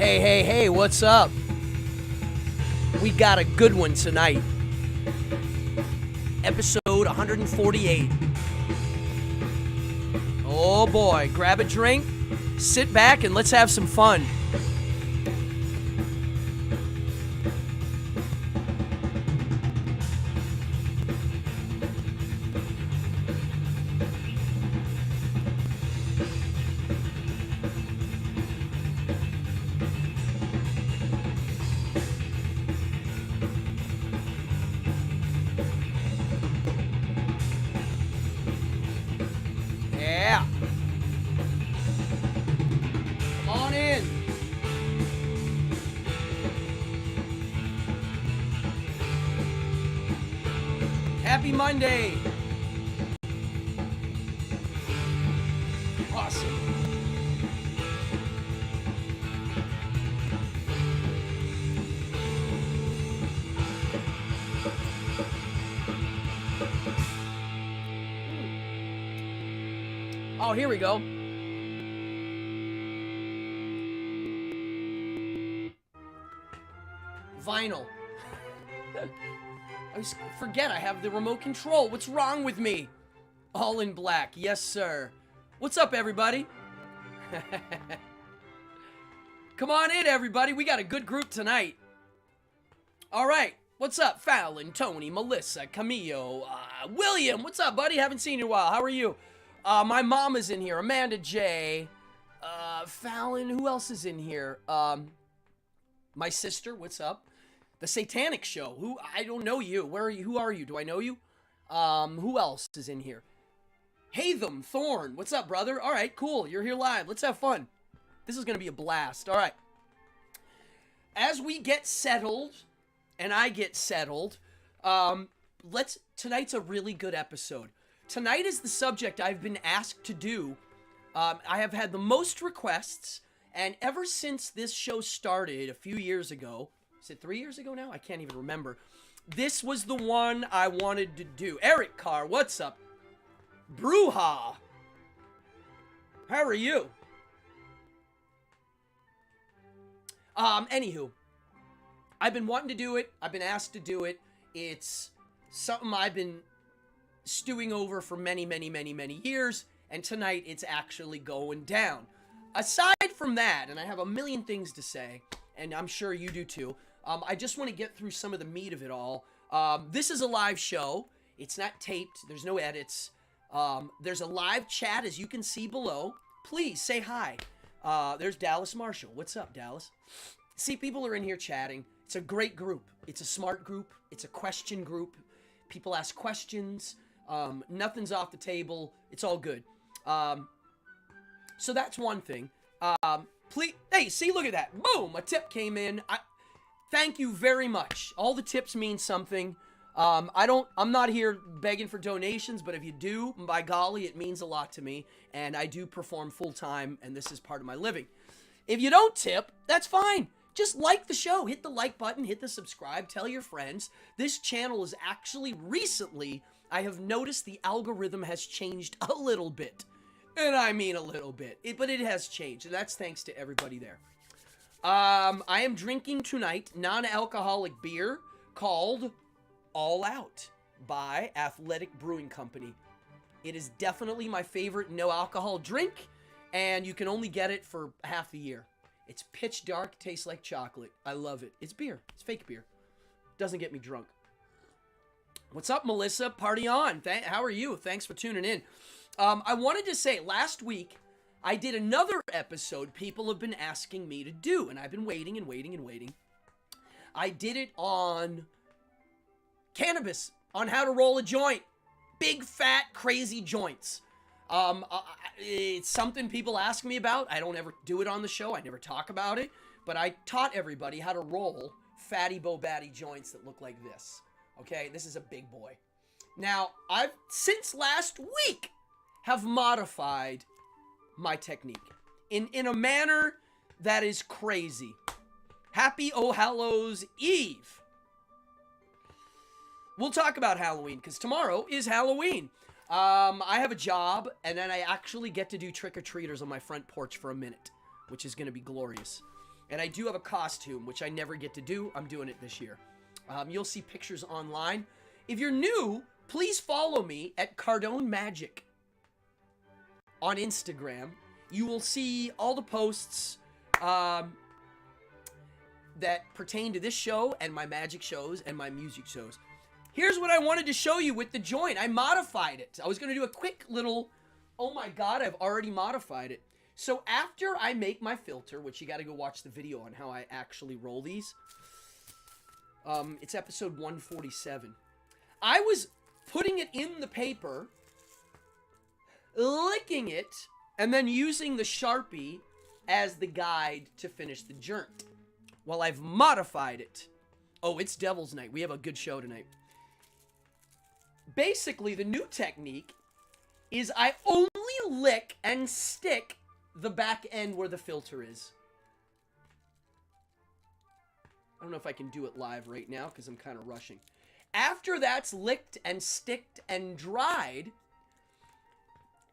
Hey, what's up? We got a good one tonight. Episode 148. Oh boy, grab a drink, sit back, and let's have some fun. Yeah. Come on in. Happy Monday. Awesome. Oh, here we go. Vinyl. Forget I have the remote control. What's wrong with me? All in black. Yes, sir. What's up, everybody? Come on in, everybody. We got a good group tonight. All right. What's up, Fallon, Tony, Melissa, Camillo, William? What's up, buddy? Haven't seen you in a while. How are you? My mom is in here. Amanda J. Fallon. Who else is in here? My sister. What's up? The Satanic Show. Who? I don't know you. Where are you? Who are you? Do I know you? Who else is in here? Haytham Thorn. What's up, brother? All right, cool. You're here live. Let's have fun. This is going to be a blast. All right. As we get settled, and I get settled, tonight's a really good episode. Tonight is the subject I've been asked to do. I have had the most requests, and ever since this show started a few years ago, is it 3 years ago now? I can't even remember. This was the one I wanted to do. Eric Carr, what's up? Bruja. How are you? Anywho, I've been wanting to do it. I've been asked to do it. It's something I've been stewing over for many years, and tonight it's actually going down. Aside from that, and I have a million things to say, and I'm sure you do too, I just want to get through some of the meat of it all. This is a live show. It's not taped. There's no edits. There's a live chat, as you can see below. Please say hi. There's Dallas Marshall. What's up, Dallas? See, people are in here chatting. It's a great group. It's a smart group. It's a question group. People ask questions. Nothing's off the table. It's all good. So that's one thing. Please, hey, see, look at that. Boom, a tip came in. Thank you very much. All the tips mean something. I'm not here begging for donations, but if you do, by golly, it means a lot to me. And I do perform full time, and this is part of my living. If you don't tip, that's fine. Just like the show. Hit the like button, hit the subscribe, tell your friends. This channel is actually recently, I have noticed the algorithm has changed a little bit. And I mean a little bit. But it has changed, and that's thanks to everybody there. I am drinking tonight non-alcoholic beer called All Out by Athletic Brewing Company. It is definitely my favorite no-alcohol drink, and you can only get it for half a year. It's pitch dark, tastes like chocolate. I love it. It's beer. It's fake beer. Doesn't get me drunk. What's up, Melissa? Party on. How are you? Thanks for tuning in. I wanted to say, last week, I did another episode people have been asking me to do, and I've been waiting. I did it on cannabis, on how to roll a joint. Big, fat, crazy joints. It's something people ask me about. I don't ever do it on the show. I never talk about it. But I taught everybody how to roll fatty bo-batty joints that look like this. Okay, this is a big boy. Now, I've, since last week, have modified my technique in a manner that is crazy. Happy Oh Hallows Eve. We'll talk about Halloween, because tomorrow is Halloween. I have a job, and then I actually get to do trick-or-treaters on my front porch for a minute, which is going to be glorious. And I do have a costume, which I never get to do. I'm doing it this year. You'll see pictures online. If you're new, please follow me at Cardone Magic on Instagram. You will see all the posts that pertain to this show and my magic shows and my music shows. Here's what I wanted to show you with the joint. I modified it. I was going to do a quick little, oh my God, I've already modified it. So after I make my filter, which you got to go watch the video on how I actually roll these. It's episode 147. I was putting it in the paper, licking it, and then using the Sharpie as the guide to finish the joint. Well, I've modified it. Oh, it's Devil's Night. We have a good show tonight. Basically, the new technique is I only lick and stick the back end where the filter is. I don't know if I can do it live right now because I'm kind of rushing. After that's licked and sticked and dried,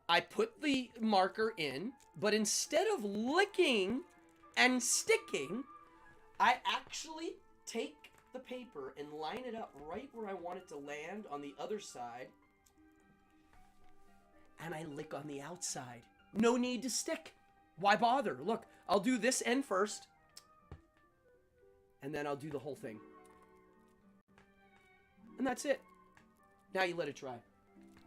I put the marker in, but instead of licking and sticking, I actually take the paper and line it up right where I want it to land on the other side, and I lick on the outside. No need to stick. Why bother? Look, I'll do this end first, and then I'll do the whole thing. And that's it. Now you let it dry.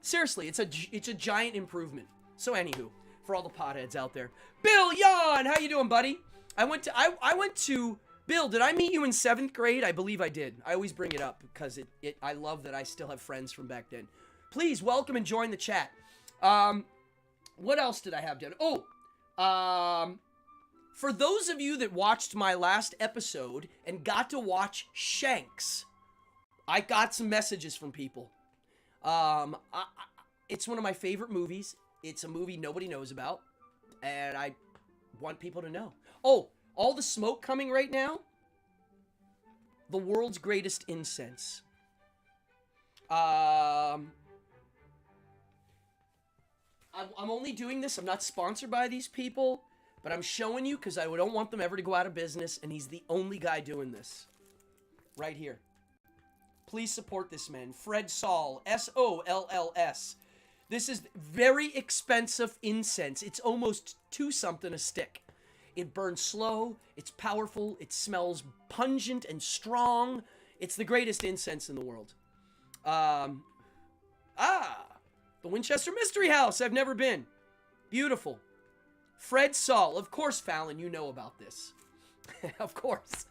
Seriously, it's a giant improvement. So anywho, for all the potheads out there, Bill Yon, how you doing, buddy? I went to Bill. Did I meet you in 7th grade? I believe I did. I always bring it up because I love that I still have friends from back then. Please welcome and join the chat. What else did I have done? For those of you that watched my last episode and got to watch Shanks, I got some messages from people. It's one of my favorite movies. It's a movie nobody knows about, and I want people to know. Oh, all the smoke coming right now? The world's greatest incense. I'm only doing this. I'm not sponsored by these people, but I'm showing you because I don't want them ever to go out of business, and he's the only guy doing this. Right here. Please support this man. Fred Soll. S-O-L-L-S. This is very expensive incense. It's almost 2-something a stick. It burns slow. It's powerful. It smells pungent and strong. It's the greatest incense in the world. The Winchester Mystery House. I've never been. Beautiful. Fred Soll. Of course, Fallon, you know about this. Of course.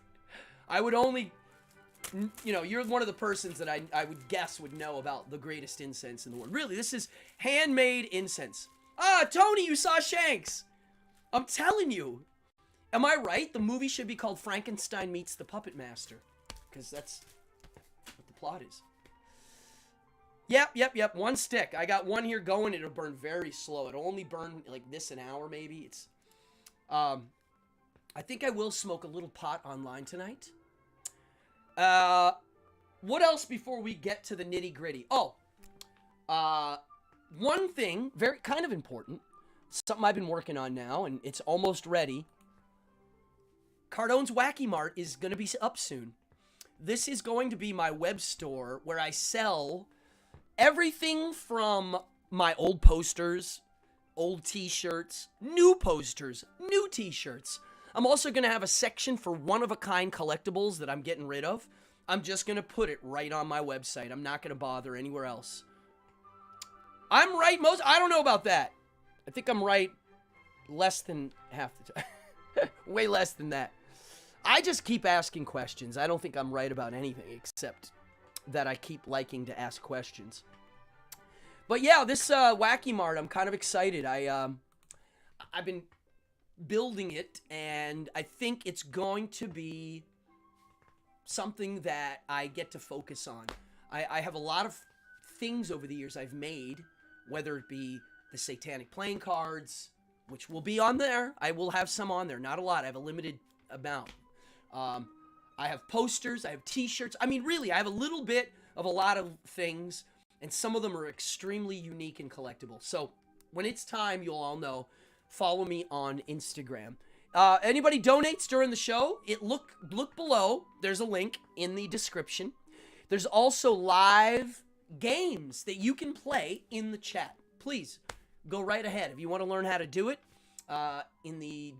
I would only... You know, you're one of the persons that I would guess would know about the greatest incense in the world. Really, this is handmade incense. Tony, you saw Shanks. I'm telling you. Am I right? The movie should be called Frankenstein Meets the Puppet Master. Because that's what the plot is. Yep. 1 stick. I got one here going. It'll burn very slow. It'll only burn like this an hour maybe. It's, I think I will smoke a little pot online tonight. What else before we get to the nitty gritty? One thing, very kind of important, something I've been working on now, and it's almost ready. Cardone's Wacky Mart is going to be up soon. This is going to be my web store where I sell everything from my old posters, old t-shirts, new posters, new t-shirts. I'm also going to have a section for one-of-a-kind collectibles that I'm getting rid of. I'm just going to put it right on my website. I'm not going to bother anywhere else. I'm right I don't know about that. I think I'm right less than half the time. Way less than that. I just keep asking questions. I don't think I'm right about anything except that I keep liking to ask questions. But yeah, this Wacky Mart, I'm kind of excited. I've been building it, and I think it's going to be something that I get to focus on. I have a lot of things over the years I've made, whether it be the Satanic Playing Cards, which will be on there. I will have some on there, not a lot. I have a limited amount. I have posters, I have t-shirts. I mean, really, I have a little bit of a lot of things, and some of them are extremely unique and collectible. So when it's time, you'll all know. Follow me on Instagram. Anybody donates during the show, look below. There's a link in the description. There's also live games that you can play in the chat. Please go right ahead. If you want to learn how to do it, in the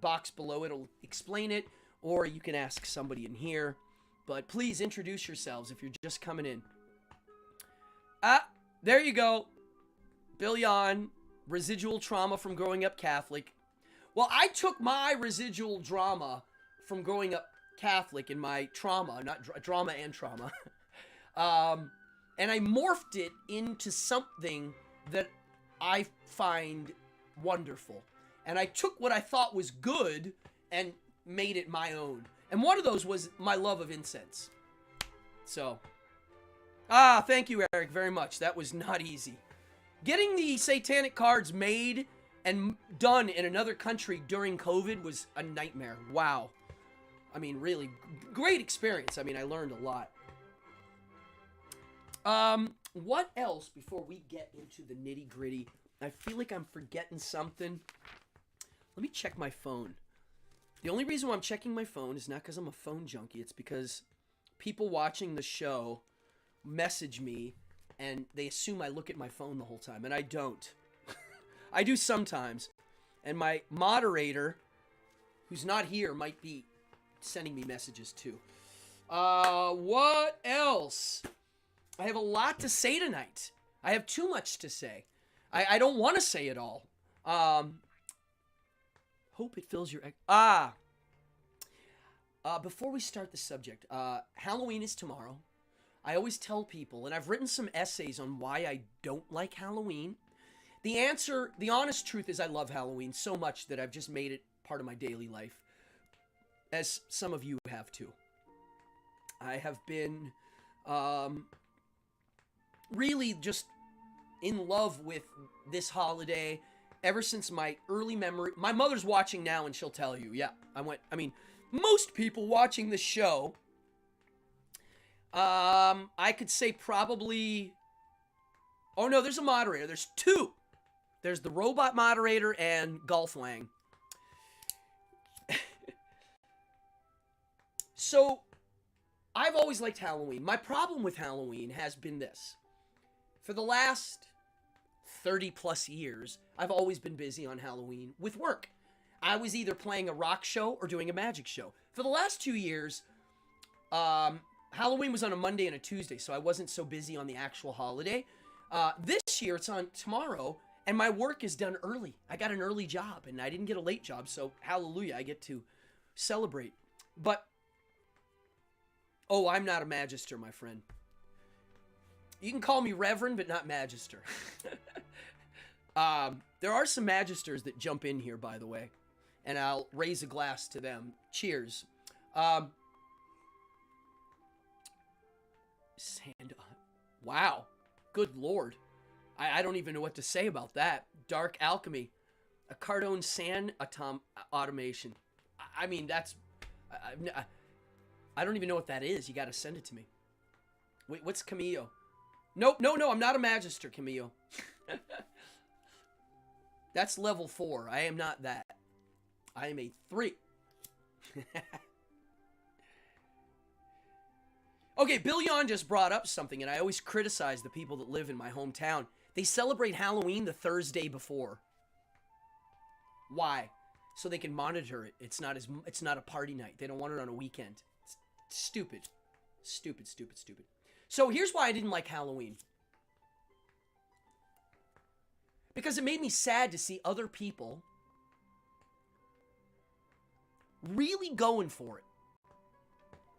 box below it'll explain it, or you can ask somebody in here. But please introduce yourselves if you're just coming in. There you go. Billion, residual trauma from growing up Catholic. Well, I took my residual drama from growing up Catholic and my trauma, not drama and trauma, and I morphed it into something that I find wonderful. And I took what I thought was good and made it my own. And one of those was my love of incense. So, thank you, Eric, very much. That was not easy. Getting the satanic cards made and done in another country during COVID was a nightmare. Wow. I mean, really, great experience. I mean, I learned a lot. What else before we get into the nitty-gritty? I feel like I'm forgetting something. Let me check my phone. The only reason why I'm checking my phone is not because I'm a phone junkie. It's because people watching the show message me and they assume I look at my phone the whole time, and I don't. I do sometimes. And my moderator, who's not here, might be sending me messages too. What else? I have a lot to say tonight. I have too much to say. I don't want to say it all. Hope it fills your... before we start the subject, Halloween is tomorrow. I always tell people, and I've written some essays on why I don't like Halloween. The honest truth is I love Halloween so much that I've just made it part of my daily life, as some of you have too. I have been really just in love with this holiday ever since my early memory. My mother's watching now and she'll tell you, yeah, most people watching the show, I could say probably, oh no, there's a moderator. There's two. There's the robot moderator and Golf Wang. So, I've always liked Halloween. My problem with Halloween has been this. For the last 30 plus years, I've always been busy on Halloween with work. I was either playing a rock show or doing a magic show. For the last 2 years, Halloween was on a Monday and a Tuesday, so I wasn't so busy on the actual holiday. This year, it's on tomorrow, and my work is done early. I got an early job, and I didn't get a late job, so hallelujah, I get to celebrate. But, oh, I'm not a magister, my friend. You can call me Reverend, but not Magister. There are some Magisters that jump in here, by the way, and I'll raise a glass to them. Cheers. Wow. Good Lord. I don't even know what to say about that. Dark Alchemy. A Cardone sand automation. I mean, that's... I don't even know what that is. You got to send it to me. Wait, what's Camillo? Nope, no, I'm not a Magister, Camillo. That's level 4. I am not that. I am a 3. Okay, Billion just brought up something, and I always criticize the people that live in my hometown. They celebrate Halloween the Thursday before. Why? So they can monitor it. It's not a party night. They don't want it on a weekend. It's stupid. Stupid. So here's why I didn't like Halloween. Because it made me sad to see other people really going for it.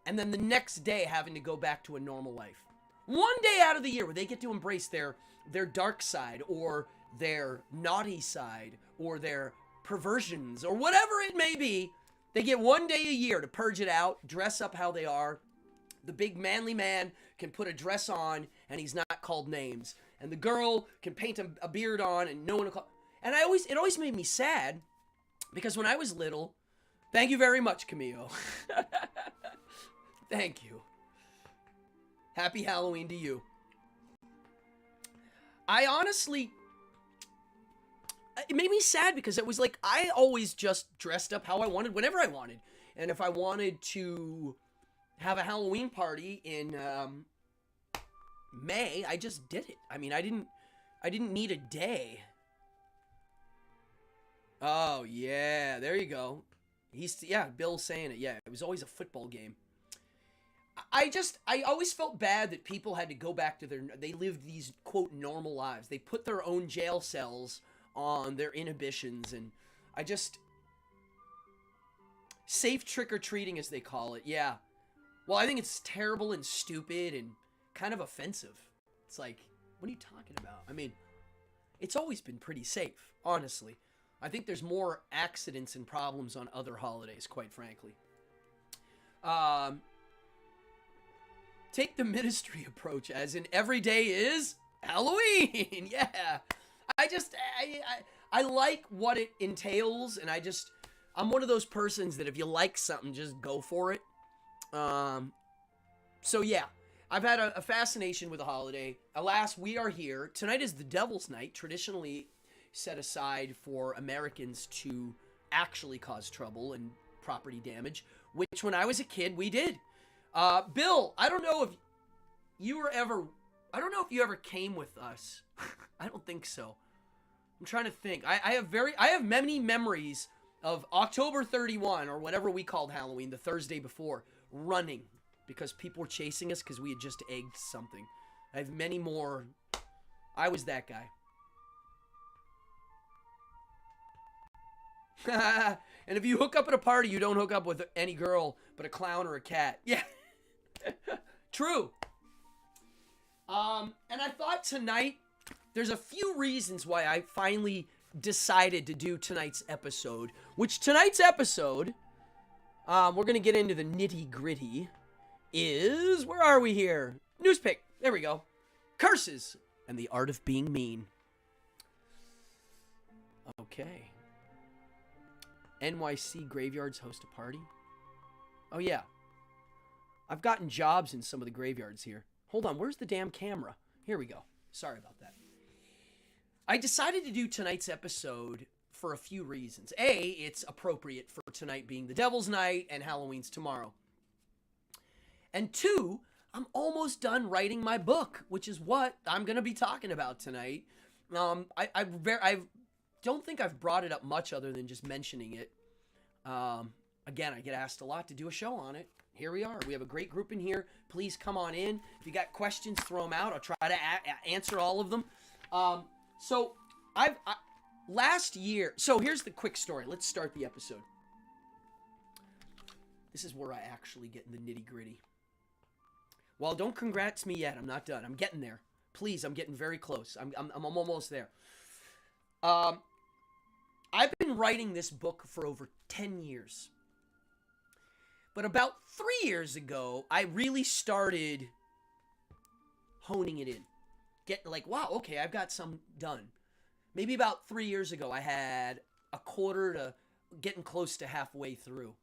And then the next day having to go back to a normal life. One day out of the year where they get to embrace their dark side or their naughty side or their perversions or whatever it may be. They get one day a year to purge it out, dress up how they are. The big manly man can put a dress on and he's not called names. And the girl can paint a beard on and no one will call. And it always made me sad because when I was little, thank you very much, Camillo. Thank you. Happy Halloween to you. I honestly, it made me sad because it was like I always just dressed up how I wanted whenever I wanted. And if I wanted to have a Halloween party in May, I just did it. I mean, I didn't need a day. Oh, yeah, there you go. Yeah, Bill's saying it. Yeah, it was always a football game. I always felt bad that people had to go back to they lived these, quote, normal lives. They put their own jail cells on their inhibitions, and safe trick-or-treating, as they call it, yeah. Well, I think it's terrible and stupid and kind of offensive. It's like, what are you talking about? I mean, it's always been pretty safe, honestly. I think there's more accidents and problems on other holidays, quite frankly. Take the ministry approach, as in every day is Halloween. Yeah. I like what it entails, and I'm one of those persons that if you like something, just go for it. So yeah, I've had a fascination with the holiday. Alas, we are here. Tonight is the Devil's Night, traditionally set aside for Americans to actually cause trouble and property damage, which when I was a kid, we did. Bill, I don't know if you ever came with us. I don't think so. I'm trying to think. I have many memories of October 31, or whatever we called Halloween, the Thursday before, running because people were chasing us because we had just egged something. I have many more. I was that guy. And if you hook up at a party, you don't hook up with any girl but a clown or a cat. Yeah. True. And I thought tonight, there's a few reasons why I finally decided to do tonight's episode. Which tonight's episode, we're going to get into the nitty-gritty, is, where are we here? Newspick. There we go. Curses and the Art of Being Mean. Okay. NYC graveyards host a party? Oh, yeah. I've gotten jobs in some of the graveyards here. Hold on, where's the damn camera? Here we go. Sorry about that. I decided to do tonight's episode for a few reasons. A, it's appropriate for tonight being the Devil's Night and Halloween's tomorrow. And two, I'm almost done writing my book, which is what I'm going to be talking about tonight. I don't think I've brought it up much other than just mentioning it. Again, I get asked a lot to do a show on it. Here we are. We have a great group in here. Please come on in. If you got questions, throw them out. I'll try to answer all of them. Last year, so here's the quick story. Let's start the episode. This is where I actually get in the nitty gritty. Well, don't congrats me yet. I'm not done. I'm getting there. Please, I'm getting very close. I'm almost there. I've been writing this book for over 10 years. But about 3 years ago, I really started honing it in. Get like, wow, okay, I've got some done. Maybe about 3 years ago, I had a quarter to getting close to halfway through.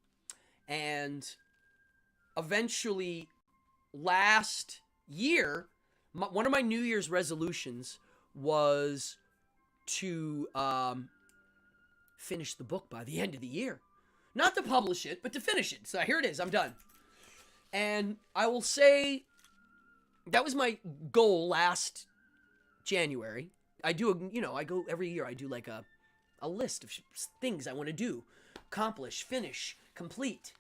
And eventually, last year, one of my New Year's resolutions was to finish the book by the end of the year. Not to publish it, but to finish it. So here it is. I'm done. And I will say that was my goal last January. I go every year. I do like a list of things I want to do, accomplish, finish, complete.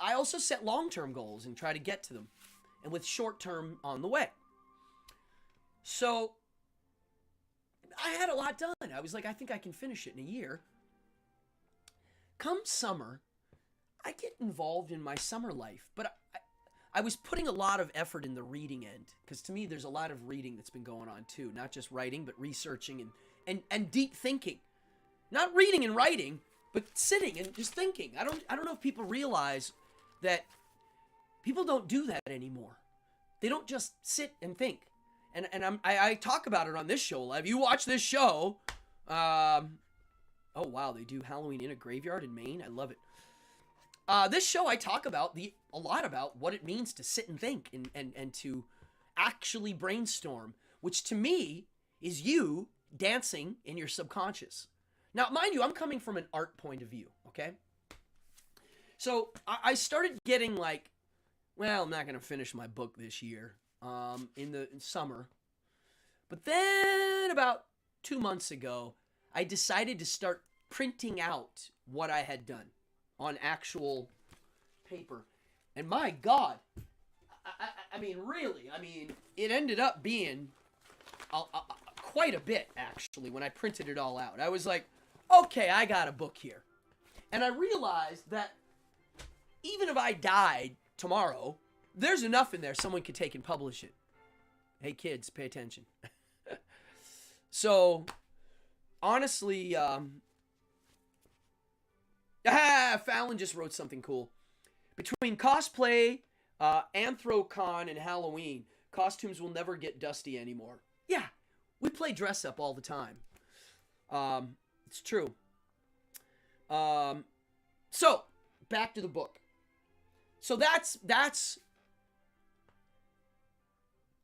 I also set long-term goals and try to get to them, and with short-term on the way. So I had a lot done. I was like, I think I can finish it in a year. Come summer, I get involved in my summer life, but I was putting a lot of effort in the reading end, because to me there's a lot of reading that's been going on too, not just writing, but researching and deep thinking. Not reading and writing, but sitting and just thinking. I don't know if people realize that people don't do that anymore. They don't just sit and think. And I talk about it on this show live. You watch this show, oh, wow, they do Halloween in a graveyard in Maine. I love it. This show, I talk about a lot about what it means to sit and think and to actually brainstorm, which to me is you dancing in your subconscious. Now, mind you, I'm coming from an art point of view, okay? So I started getting like, well, I'm not going to finish my book this year in summer. But then about 2 months ago, I decided to start printing out what I had done on actual paper. And my God, I mean, really, I mean, it ended up being quite a bit, actually, when I printed it all out. I was like, okay, I got a book here. And I realized that even if I died tomorrow, there's enough in there someone could take and publish it. Hey, kids, pay attention. So, honestly, Fallon just wrote something cool. Between cosplay, Anthrocon, and Halloween, costumes will never get dusty anymore. Yeah, we play dress up all the time. It's true. So, back to the book. So that's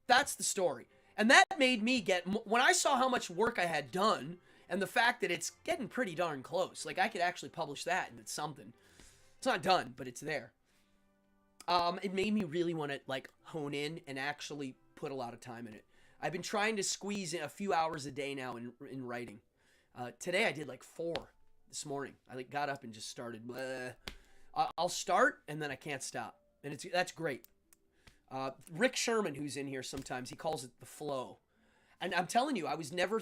the story. And that made me when I saw how much work I had done and the fact that it's getting pretty darn close, like I could actually publish that and it's something. It's not done, but it's there. It made me really want to like hone in and actually put a lot of time in it. I've been trying to squeeze in a few hours a day now in writing. Today I did like 4 this morning. I like got up and just started. I'll start and then I can't stop, and that's great. Rick Sherman, who's in here sometimes, he calls it the flow. And I'm telling you, I was never...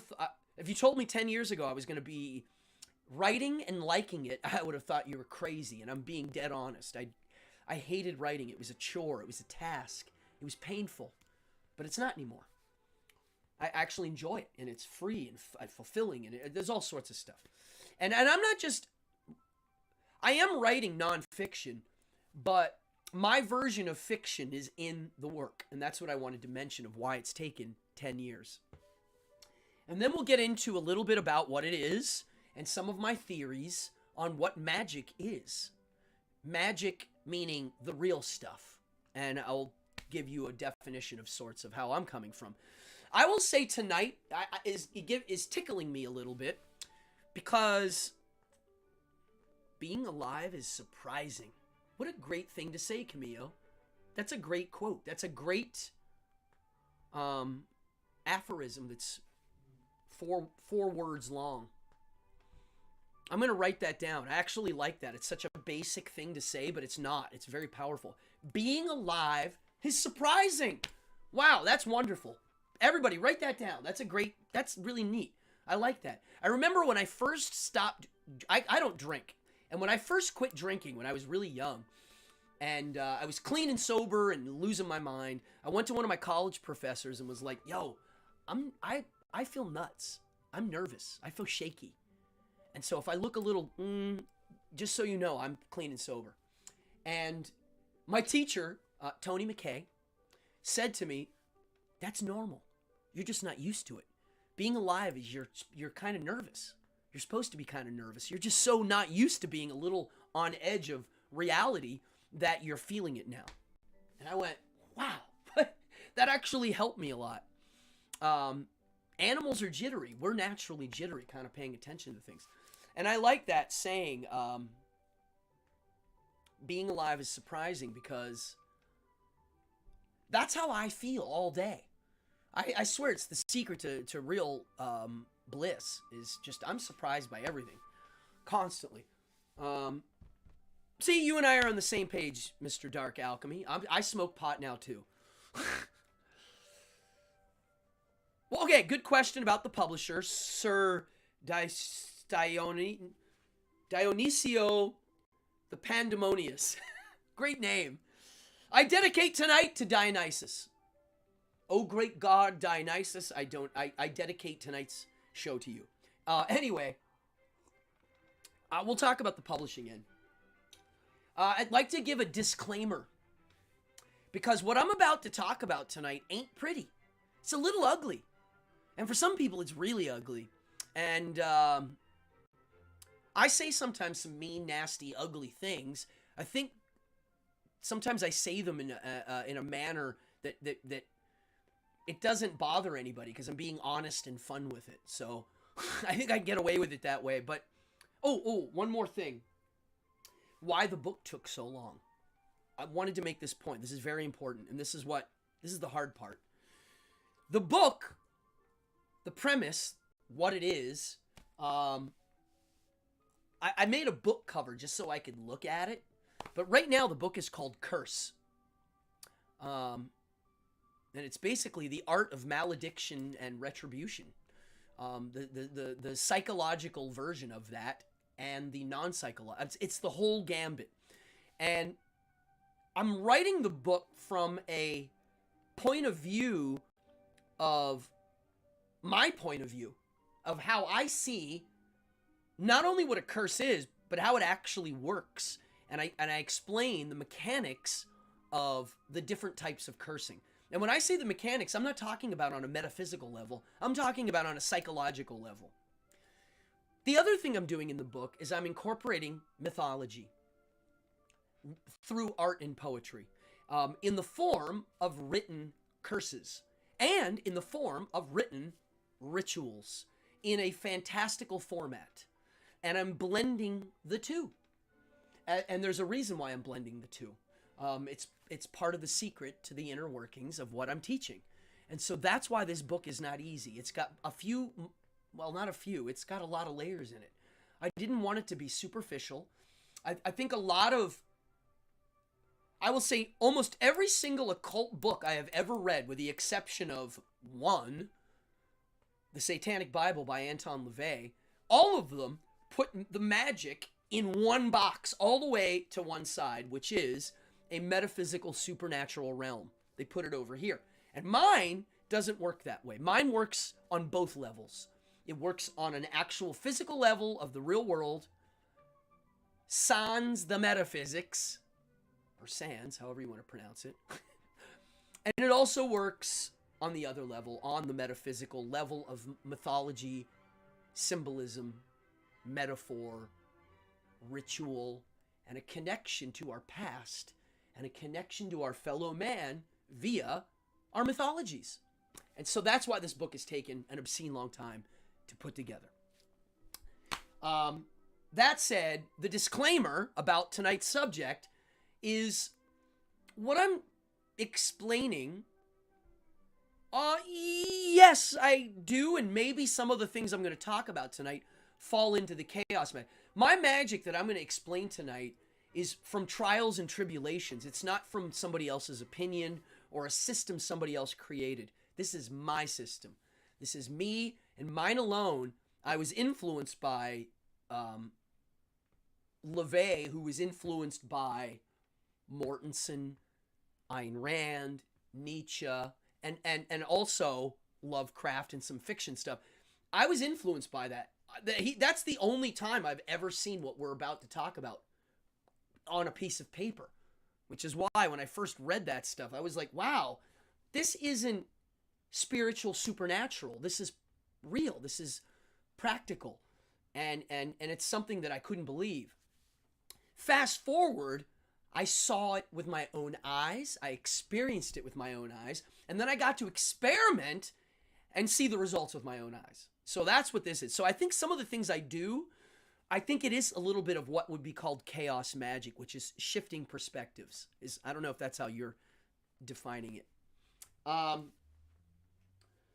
if you told me 10 years ago I was going to be writing and liking it, I would have thought you were crazy, and I'm being dead honest. I hated writing. It was a chore. It was a task. It was painful. But it's not anymore. I actually enjoy it, and it's free and fulfilling, and there's all sorts of stuff. And I'm not just... I am writing nonfiction, but my version of fiction is in the work, and that's what I wanted to mention of why it's taken 10 years. And then we'll get into a little bit about what it is and some of my theories on what magic is. Magic meaning the real stuff, and I'll give you a definition of sorts of how I'm coming from. I will say tonight is tickling me a little bit because being alive is surprising. What a great thing to say, Camillo. That's a great quote. That's a great aphorism that's four words long. I'm going to write that down. I actually like that. It's such a basic thing to say, but it's not. It's very powerful. Being alive is surprising. Wow, that's wonderful. Everybody, write that down. That's really neat. I like that. I remember when I first stopped, I don't drink. And when I first quit drinking, when I was really young, and I was clean and sober and losing my mind, I went to one of my college professors and was like, yo, I feel nuts. I'm nervous. I feel shaky. And so if I look a little, just so you know, I'm clean and sober. And my teacher, Tony McKay, said to me, that's normal. You're just not used to it. Being alive is you're kind of nervous. You're supposed to be kind of nervous. You're just so not used to being a little on edge of reality that you're feeling it now. And I went, wow, that actually helped me a lot. Animals are jittery. We're naturally jittery, kind of paying attention to things. And I like that saying, being alive is surprising, because that's how I feel all day. I swear it's the secret to real bliss is just I'm surprised by everything constantly. See, you and I are on the same page, Mr. Dark Alchemy. I smoke pot now too. Well, okay, good question about the publisher, Sir Dionisio the Pandemonious. Great name. I dedicate tonight to Dionysus. Oh, great God, Dionysus, I dedicate tonight's show to you. Anyway, we'll talk about the publishing end. I'd like to give a disclaimer, because what I'm about to talk about tonight ain't pretty. It's a little ugly. And for some people, it's really ugly. And I say sometimes some mean, nasty, ugly things. I think sometimes I say them in a manner that it doesn't bother anybody, because I'm being honest and fun with it. So I think I can get away with it that way. But, one more thing. Why the book took so long. I wanted to make this point. This is very important. And this is the hard part. The book, the premise, what it is, I made a book cover just so I could look at it. But right now the book is called Curse. And it's basically the art of malediction and retribution. The psychological version of that and the non-psychological. It's the whole gambit. And I'm writing the book from a point of view of my point of view of how I see not only what a curse is, but how it actually works. And I explain the mechanics of the different types of cursing. And when I say the mechanics, I'm not talking about on a metaphysical level. I'm talking about on a psychological level. The other thing I'm doing in the book is I'm incorporating mythology through art and poetry in the form of written curses and in the form of written rituals in a fantastical format. And I'm blending the two. And there's a reason why I'm blending the two. It's part of the secret to the inner workings of what I'm teaching. And so that's why this book is not easy. It's got it's got a lot of layers in it. I didn't want it to be superficial. I think I will say almost every single occult book I have ever read, with the exception of one, The Satanic Bible by Anton LaVey, all of them put the magic in one box all the way to one side, which is a metaphysical supernatural realm. They put it over here. And mine doesn't work that way. Mine works on both levels. It works on an actual physical level of the real world, sans the metaphysics, or sans, however you want to pronounce it. And it also works on the other level, on the metaphysical level of mythology, symbolism, metaphor, ritual, and a connection to our past, and a connection to our fellow man via our mythologies. And so that's why this book has taken an obscene long time to put together. That said, the disclaimer about tonight's subject is what I'm explaining. Yes, I do, and maybe some of the things I'm going to talk about tonight fall into the chaos magic. My magic that I'm going to explain tonight is from trials and tribulations. It's not from somebody else's opinion or a system somebody else created. This is my system. This is me and mine alone. I was influenced by LaVey, who was influenced by Mortensen, Ayn Rand, Nietzsche, and also Lovecraft and some fiction stuff. I was influenced by that. That's the only time I've ever seen what we're about to talk about on a piece of paper, which is why when I first read that stuff, I was like, wow, this isn't spiritual supernatural. This is real. This is practical. And it's something that I couldn't believe. Fast forward, I saw it with my own eyes. I experienced it with my own eyes. And then I got to experiment and see the results with my own eyes. So that's what this is. So I think some of the things I do, I think it is a little bit of what would be called chaos magic, which is shifting perspectives. I don't know if that's how you're defining it.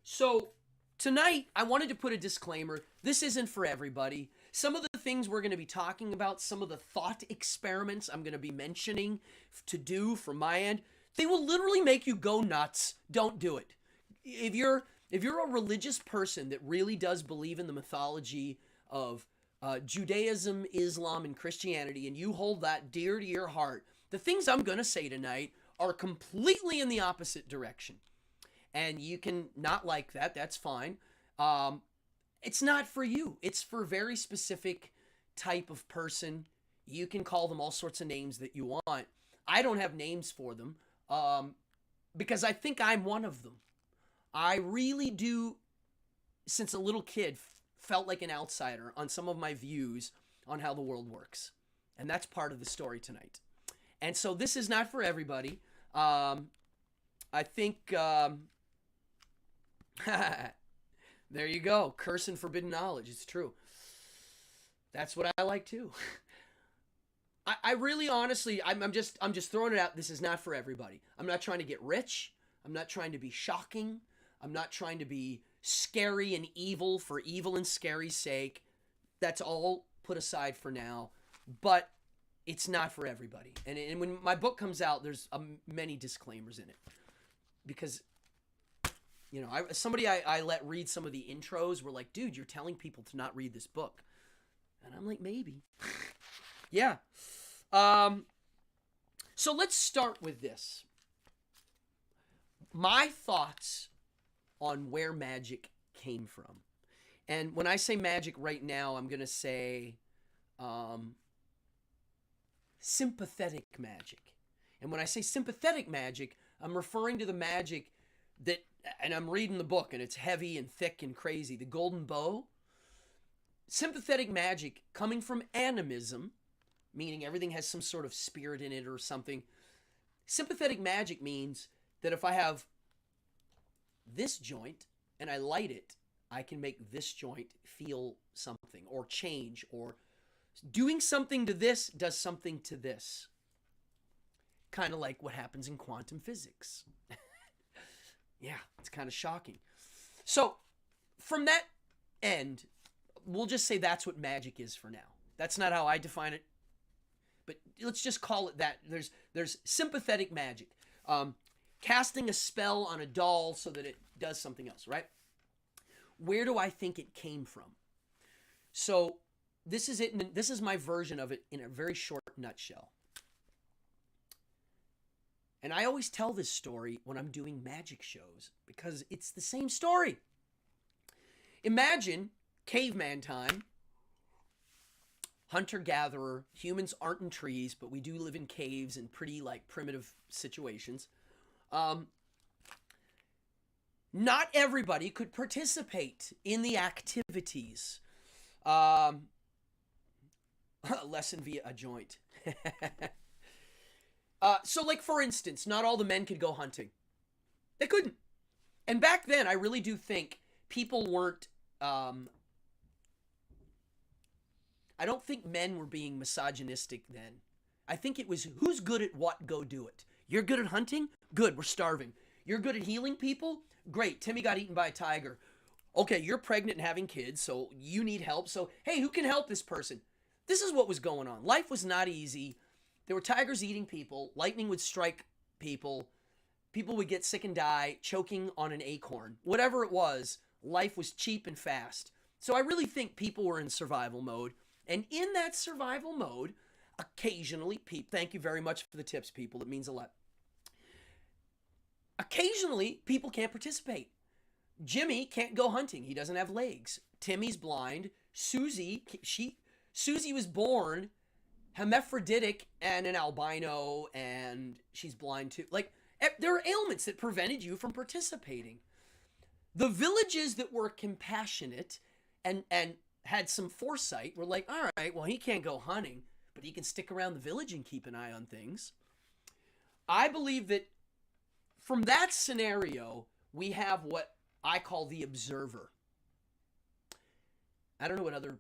So tonight, I wanted to put a disclaimer. This isn't for everybody. Some of the things we're going to be talking about, some of the thought experiments I'm going to be mentioning to do from my end, they will literally make you go nuts. Don't do it. If you're a religious person that really does believe in the mythology of Judaism, Islam, and Christianity, and you hold that dear to your heart, the things I'm going to say tonight are completely in the opposite direction. And you can not like that. That's fine. It's not for you. It's for a very specific type of person. You can call them all sorts of names that you want. I don't have names for them because I think I'm one of them. I really do, since a little kid, felt like an outsider on some of my views on how the world works. And that's part of the story tonight. And so this is not for everybody. I think There you go. Curse and forbidden knowledge. It's true. That's what I like too. I really honestly, I'm just throwing it out. This is not for everybody. I'm not trying to get rich. I'm not trying to be shocking. I'm not trying to be scary and evil for evil and scary's sake. That's all put aside for now. But it's not for everybody. And when my book comes out, there's many disclaimers in it. Because, you know, somebody I let read some of the intros were like, dude, you're telling people to not read this book. And I'm like, maybe. Yeah. So let's start with this. My thoughts on where magic came from. And when I say magic right now, I'm going to say sympathetic magic. And when I say sympathetic magic, I'm referring to the magic that, and I'm reading the book, and it's heavy and thick and crazy, the Golden Bow. Sympathetic magic coming from animism, meaning everything has some sort of spirit in it or something. Sympathetic magic means that if I have this joint and I light it, I can make this joint feel something or change, or doing something to this does something to this. Kind of like what happens in quantum physics. Yeah, it's kind of shocking. So from that end, we'll just say that's what magic is for now. That's not how I define it, but let's just call it that. There's sympathetic magic. Casting a spell on a doll so that it does something else, right? Where do I think it came from? So this is it. This is my version of it in a very short nutshell. And I always tell this story when I'm doing magic shows because it's the same story. Imagine caveman time, hunter-gatherer. Humans aren't in trees, but we do live in caves and pretty like primitive situations. Not everybody could participate in the activities. Lesson via a joint. So like for instance, not all the men could go hunting. They couldn't. And back then, I really do think people weren't, I don't think men were being misogynistic then. I think it was, who's good at what, go do it. You're good at hunting? Good, we're starving. You're good at healing people? Great, Timmy got eaten by a tiger. Okay, you're pregnant and having kids, so you need help. So, hey, who can help this person? This is what was going on. Life was not easy. There were tigers eating people. Lightning would strike people. People would get sick and die, choking on an acorn. Whatever it was, life was cheap and fast. So I really think people were in survival mode. And in that survival mode, occasionally, thank you very much for the tips, people. It means a lot. Occasionally, people can't participate. Jimmy can't go hunting. He doesn't have legs. Timmy's blind. Susie was born hermaphroditic and an albino, and she's blind too. Like, there are ailments that prevented you from participating. The villages that were compassionate and had some foresight were like, all right, well, he can't go hunting, but he can stick around the village and keep an eye on things. I believe that from that scenario, we have what I call the observer. I don't know what other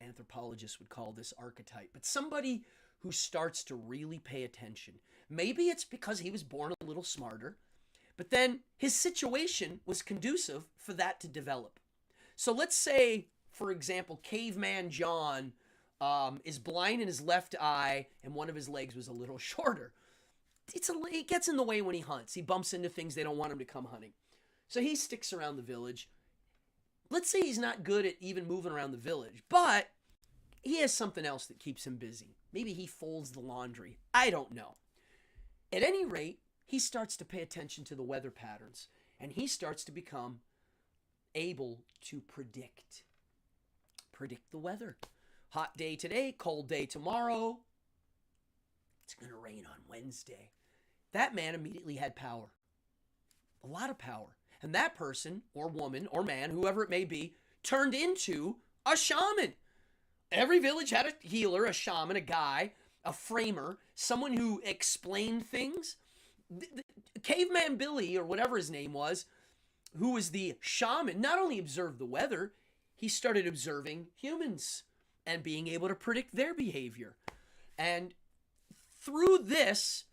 anthropologists would call this archetype, but somebody who starts to really pay attention. Maybe it's because he was born a little smarter, but then his situation was conducive for that to develop. So let's say, for example, caveman John is blind in his left eye and one of his legs was a little shorter. It gets in the way when he hunts. He bumps into things they don't want him to come hunting. So he sticks around the village. Let's say he's not good at even moving around the village, but he has something else that keeps him busy. Maybe he folds the laundry. I don't know. At any rate, he starts to pay attention to the weather patterns, and he starts to become able to predict the weather. Hot day today, cold day tomorrow. It's going to rain on Wednesday. That man immediately had power. A lot of power. And that person, or woman, or man, whoever it may be, turned into a shaman. Every village had a healer, a shaman, a guy, a framer, someone who explained things. Caveman Billy, or whatever his name was, who was the shaman, not only observed the weather, he started observing humans and being able to predict their behavior. And through this,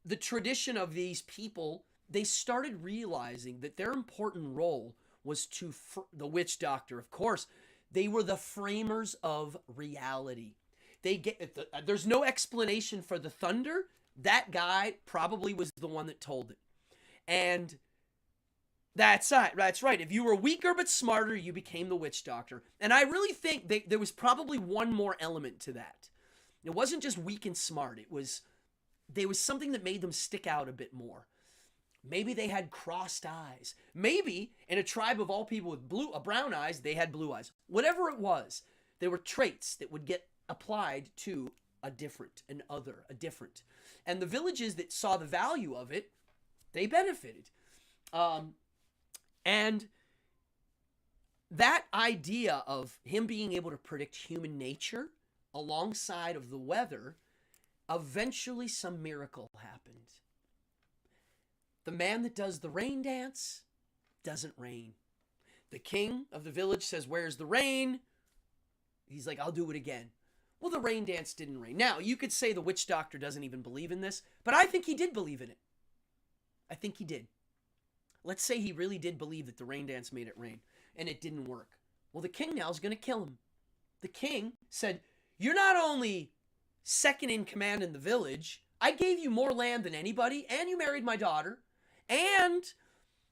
the tradition of these people, they started realizing that their important role was to the witch doctor. Of course, they were the framers of reality. There's no explanation for the thunder. That guy probably was the one that told it. And that's right. If you were weaker but smarter, you became the witch doctor. And I really think there was probably one more element to that. It wasn't just weak and smart. There was something that made them stick out a bit more. Maybe they had crossed eyes. Maybe in a tribe of all people with brown eyes, they had blue eyes. Whatever it was, there were traits that would get applied to a different. And the villages that saw the value of it, they benefited. And that idea of him being able to predict human nature alongside of the weather, eventually some miracle happened. The man that does the rain dance doesn't rain. The king of the village says, "Where's the rain?" He's like, "I'll do it again." Well, the rain dance didn't rain. Now, you could say the witch doctor doesn't even believe in this, but I think he did believe in it. I think he did. Let's say he really did believe that the rain dance made it rain, and it didn't work. Well, the king now is going to kill him. The king said, "You're not only second in command in the village, I gave you more land than anybody, and you married my daughter, and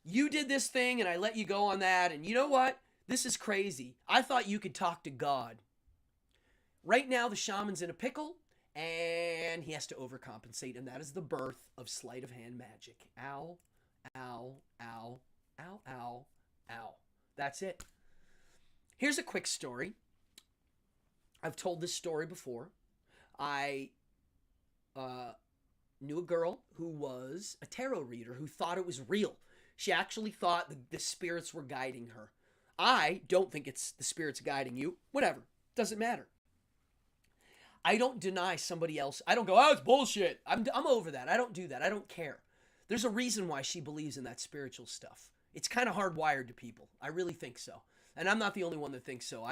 you did this thing, and I let you go on that, and you know what? This is crazy. I thought you could talk to God." Right now, the shaman's in a pickle, and he has to overcompensate, and that is the birth of sleight of hand magic. Ow, ow, ow, ow, ow, ow. That's it. Here's a quick story. I've told this story before. I knew a girl who was a tarot reader who thought it was real. She actually thought the spirits were guiding her. I don't think it's the spirits guiding you. Whatever. Doesn't matter. I don't deny somebody else. I don't go, "Oh, it's bullshit." I'm over that. I don't do that. I don't care. There's a reason why she believes in that spiritual stuff. It's kind of hardwired to people. I really think so. And I'm not the only one that thinks so.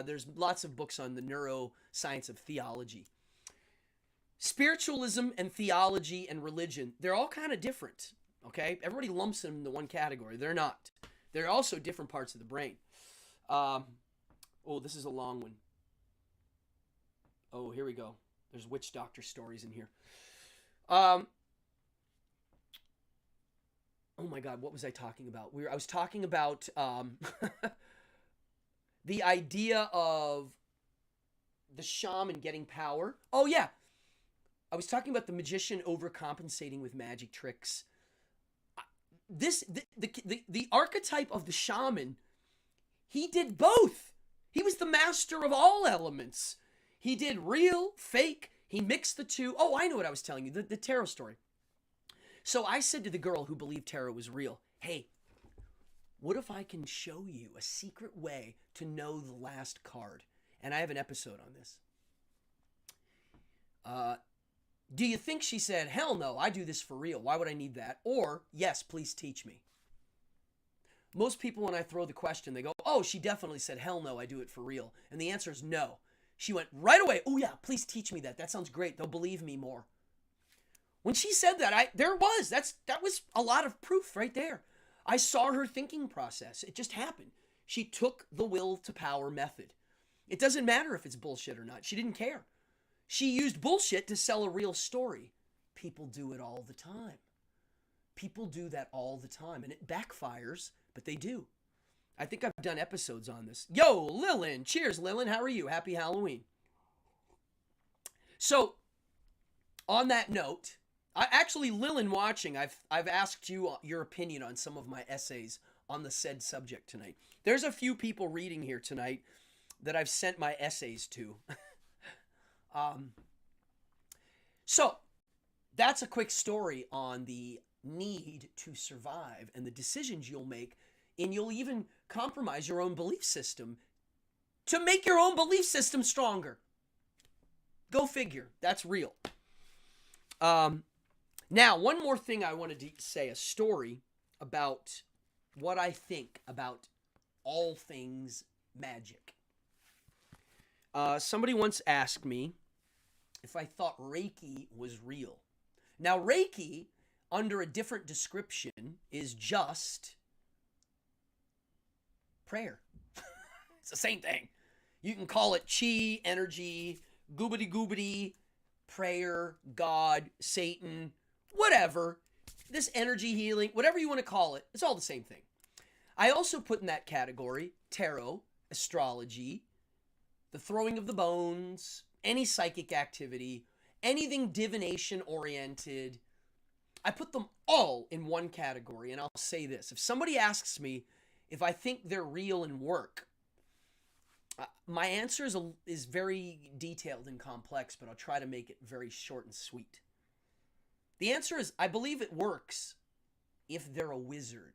There's lots of books on the neuroscience of theology. Spiritualism and theology and religion, they're all kind of different, okay? Everybody lumps them into one category. They're not. They're also different parts of the brain. This is a long one. Oh, here we go. There's witch doctor stories in here. Oh my God, what was I talking about? I was talking about the idea of the shaman getting power. Oh yeah, I was talking about the magician overcompensating with magic tricks. The archetype of the shaman, he did both. He was the master of all elements. He did real, fake. He mixed the two. Oh, I know what I was telling you, the tarot story. So I said to the girl who believed tarot was real, "Hey, what if I can show you a secret way to know the last card?" And I have an episode on this. Do you think she said, "Hell no, I do this for real. Why would I need that?" Or, "Yes, please teach me"? Most people, when I throw the question, they go, "Oh, she definitely said, hell no, I do it for real." And the answer is no. She went right away, "Oh yeah, please teach me that. That sounds great. They'll believe me more." When she said that, that was a lot of proof right there. I saw her thinking process. It just happened. She took the will to power method. It doesn't matter if it's bullshit or not. She didn't care. She used bullshit to sell a real story. People do it all the time. People do that all the time, and it backfires, but they do. I think I've done episodes on this. Yo, Lillian. Cheers, Lillian. How are you? Happy Halloween. So, on that note, Lillian watching, I've asked you your opinion on some of my essays on the said subject tonight. There's a few people reading here tonight that I've sent my essays to. So, that's a quick story on the need to survive and the decisions you'll make, and you'll even compromise your own belief system to make your own belief system stronger. Go figure. That's real. Now, one more thing I wanted to say, a story about what I think about all things magic. Somebody once asked me if I thought Reiki was real. Now, Reiki, under a different description, is just prayer. It's the same thing. You can call it chi, energy, goobity goobity, prayer, God, Satan, whatever. This energy healing, whatever you want to call it, it's all the same thing. I also put in that category tarot, astrology, the throwing of the bones, any psychic activity, anything divination oriented. I put them all in one category, and I'll say this. If somebody asks me if I think they're real and work, my answer is very detailed and complex, but I'll try to make it very short and sweet. The answer is I believe it works if they're a wizard.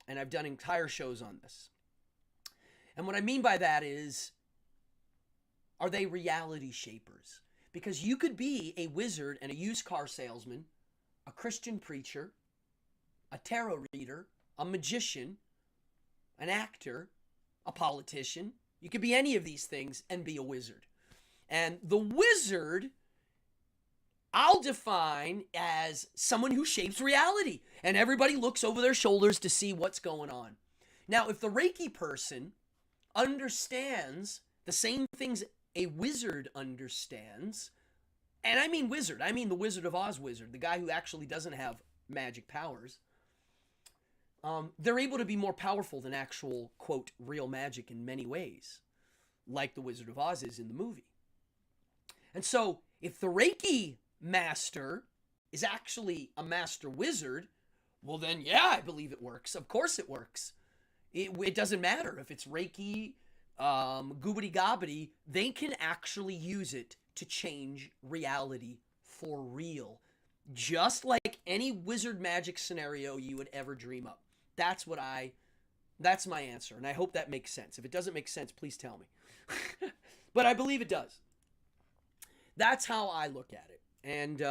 And I've done entire shows on this. And what I mean by that is, are they reality shapers? Because you could be a wizard and a used car salesman, a Christian preacher, a tarot reader, a magician, an actor, a politician. You could be any of these things and be a wizard. And the wizard, I'll define as someone who shapes reality. And everybody looks over their shoulders to see what's going on. Now, if the Reiki person understands the same things a wizard understands, and I mean wizard, I mean the Wizard of Oz wizard, the guy who actually doesn't have magic powers, they're able to be more powerful than actual, quote, real magic in many ways, like the Wizard of Oz is in the movie. And so, if the Reiki master is actually a master wizard, well then, yeah, I believe it works. Of course it works. It doesn't matter if it's Reiki, goobity gobbity, they can actually use it to change reality for real. Just like any wizard magic scenario you would ever dream up. That's my answer, and I hope that makes sense. If it doesn't make sense, please tell me. But I believe it does. That's how I look at it. And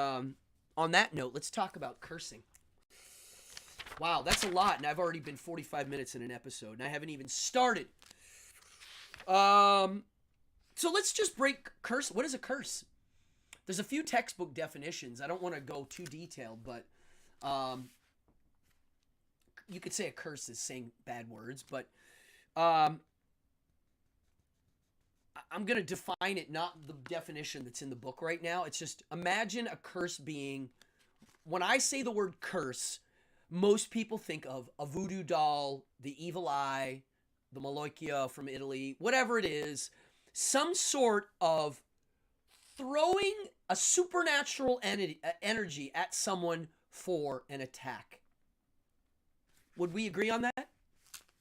on that note, let's talk about cursing. Wow, that's a lot, and I've already been 45 minutes in an episode, and I haven't even started. So let's just break curse. What is a curse? There's a few textbook definitions. I don't want to go too detailed, but you could say a curse is saying bad words, but I'm going to define it, not the definition that's in the book right now. It's just, imagine a curse being, when I say the word curse, most people think of a voodoo doll, the evil eye, the Malokia from Italy, whatever it is, some sort of throwing a supernatural energy at someone for an attack. Would we agree on that?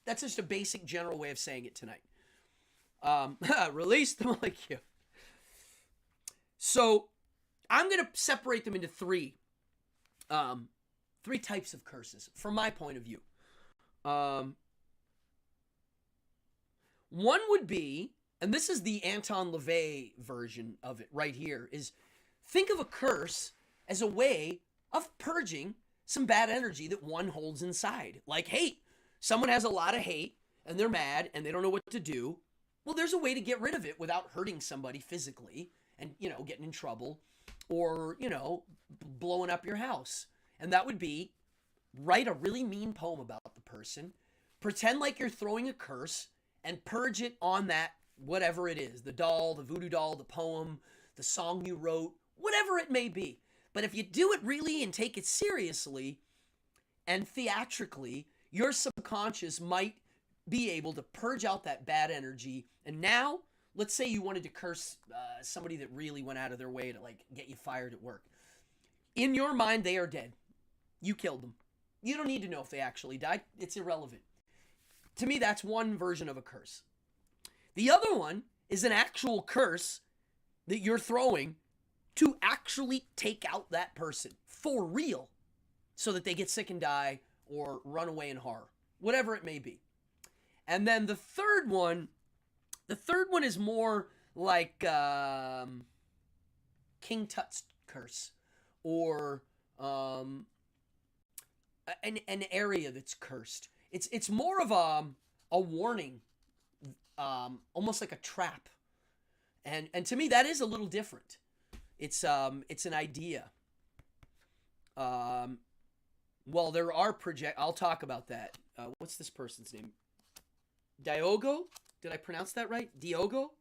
That's just a basic general way of saying it tonight. Release the Malokia. So I'm going to separate them into three types of curses from my point of view. One would be, and this is the Anton LaVey version of it right here, is think of a curse as a way of purging some bad energy that one holds inside. Like hate. Someone has a lot of hate and they're mad and they don't know what to do. Well, there's a way to get rid of it without hurting somebody physically and, getting in trouble or, blowing up your house. And that would be write a really mean poem about the person, pretend like you're throwing a curse, and purge it on that, whatever it is, the doll, the voodoo doll, the poem, the song you wrote, whatever it may be. But if you do it really and take it seriously and theatrically, your subconscious might be able to purge out that bad energy. And now, let's say you wanted to curse somebody that really went out of their way to get you fired at work. In your mind, they are dead. You killed them. You don't need to know if they actually died. It's irrelevant. To me, that's one version of a curse. The other one is an actual curse that you're throwing to actually take out that person for real so that they get sick and die or run away in horror, whatever it may be. And then the third one is more like King Tut's curse or an area that's cursed. It's more of a warning, almost like a trap. And to me that is a little different. It's an idea. Well, there are I'll talk about that. What's this person's name? Diogo? Did I pronounce that right? Diogo?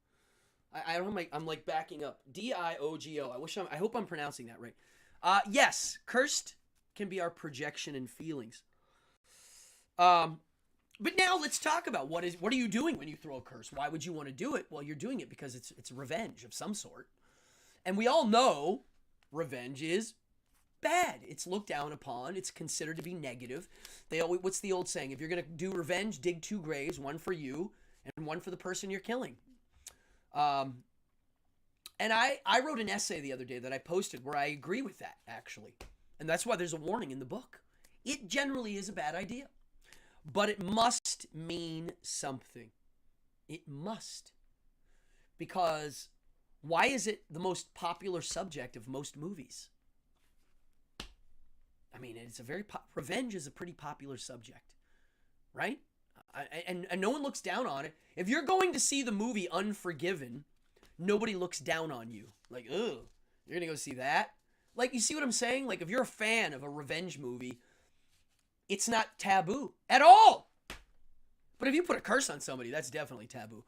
I don't know. I'm like backing up. Diogo. I hope I'm pronouncing that right. Yes, cursed can be our projection and feelings. But now let's talk about what are you doing when you throw a curse? Why would you want to do it? Well, you're doing it because it's revenge of some sort. And we all know revenge is bad. It's looked down upon. It's considered to be negative. What's the old saying? If you're going to do revenge, dig two graves, one for you and one for the person you're killing. And I wrote an essay the other day that I posted where I agree with that, actually. And that's why there's a warning in the book. It generally is a bad idea. But it must mean something. It must. Because why is it the most popular subject of most movies? I mean, it's a revenge is a pretty popular subject, right? And no one looks down on it. If you're going to see the movie Unforgiven, nobody looks down on you. Like, ugh, you're going to go see that? Like, you see what I'm saying? Like, if you're a fan of a revenge movie, it's not taboo at all. But if you put a curse on somebody, that's definitely taboo.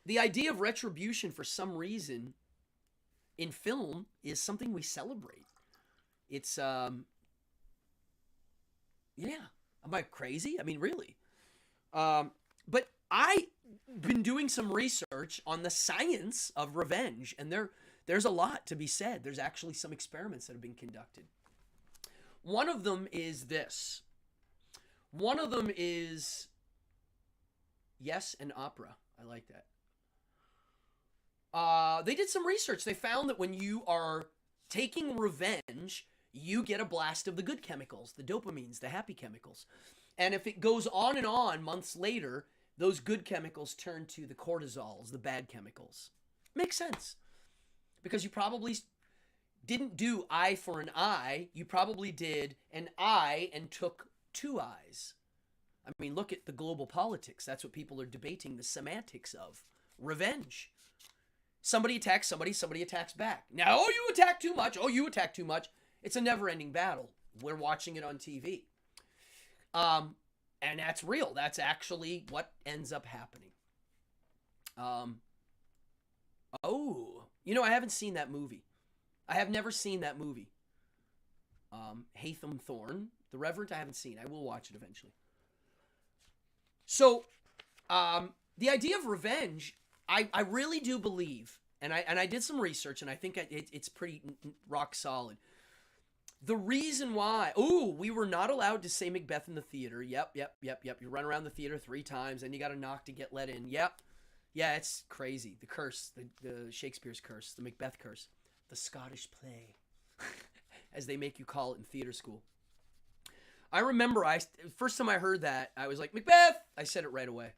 The idea of retribution, for some reason, in film, is something we celebrate. It's, yeah. Am I crazy? I mean, really. But I've been doing some research on the science of revenge, and there's a lot to be said. There's actually some experiments that have been conducted. One of them is this. One of them is, yes, an opera. I like that. They did some research. They found that when you are taking revenge, you get a blast of the good chemicals, the dopamines, the happy chemicals. And if it goes on and on months later, those good chemicals turn to the cortisols, the bad chemicals. Makes sense. Because you probably didn't do eye for an eye. You probably did an eye and took two eyes. I mean, look at the global politics. That's what people are debating, the semantics of revenge. Somebody attacks somebody, somebody attacks back. Now, oh, you attack too much. Oh, you attack too much. It's a never-ending battle. We're watching it on TV. And that's real. That's actually what ends up happening. Oh, I haven't seen that movie. I have never seen that movie. Haytham Thorne, The Reverend, I haven't seen. I will watch it eventually. So, the idea of revenge, I really do believe, and I did some research, and I think it's pretty rock solid. The reason why, we were not allowed to say Macbeth in the theater. Yep. You run around the theater 3 times, and you got to knock to get let in. Yep. Yeah, it's crazy. The curse, the Shakespeare's curse, the Macbeth curse, the Scottish play, as they make you call it in theater school. I remember first time I heard that, I was like, Macbeth! I said it right away.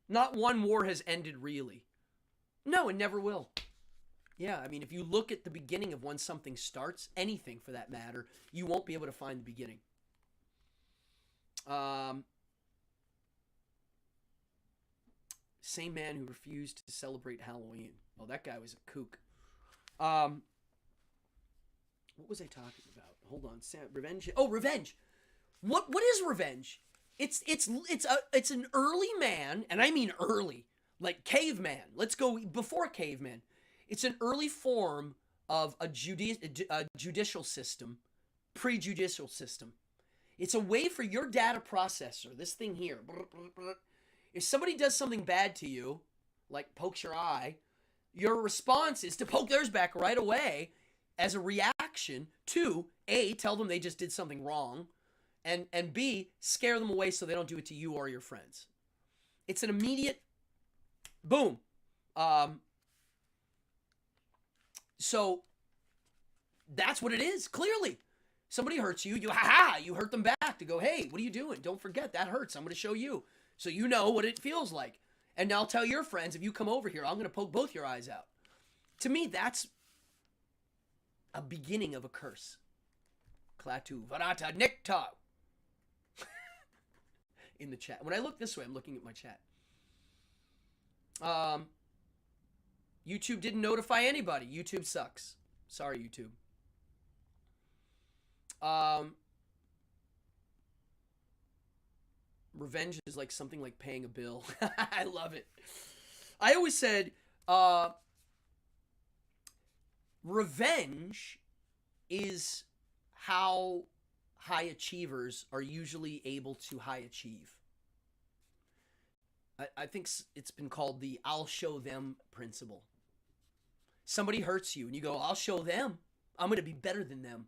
Not one war has ended really. No, it never will. Yeah, I mean, if you look at the beginning of when something starts, anything for that matter, you won't be able to find the beginning. Same man who refused to celebrate Halloween. Oh, that guy was a kook. What was I talking about? Hold on, revenge. Oh, revenge. What is revenge? It's an early man, and I mean early, like caveman. Let's go before caveman. It's an early form of a judicial system, prejudicial system. It's a way for your data processor, this thing here. If somebody does something bad to you, like pokes your eye, your response is to poke theirs back right away as a reaction to A, tell them they just did something wrong, and B, scare them away so they don't do it to you or your friends. It's an immediate boom. So that's what it is, clearly. Somebody hurts you, you hurt them back to go, hey, what are you doing? Don't forget, that hurts. I'm going to show you. So you know what it feels like. And now tell your friends, if you come over here, I'm going to poke both your eyes out. To me, that's a beginning of a curse. Klaatu, Varata, Nekta. In the chat. When I look this way, I'm looking at my chat. YouTube didn't notify anybody. YouTube sucks. Sorry, YouTube. Revenge is like something like paying a bill. I love it. I always said, revenge is how high achievers are usually able to high achieve. I think it's been called the I'll show them principle. Somebody hurts you and you go, I'll show them. I'm going to be better than them.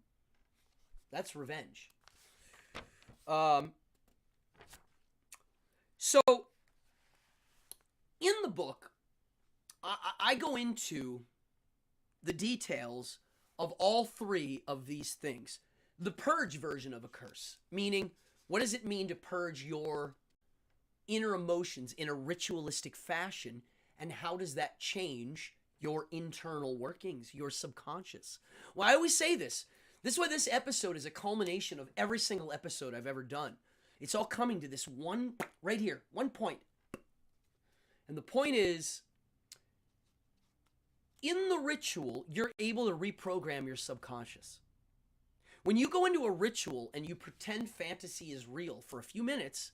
That's revenge. So, in the book, I go into the details of all three of these things. The purge version of a curse, meaning what does it mean to purge your inner emotions in a ritualistic fashion, and how does that change your internal workings, your subconscious? Well, I always say this. This is why this episode is a culmination of every single episode I've ever done. It's all coming to this one, right here, one point. And the point is, in the ritual, you're able to reprogram your subconscious. When you go into a ritual and you pretend fantasy is real for a few minutes,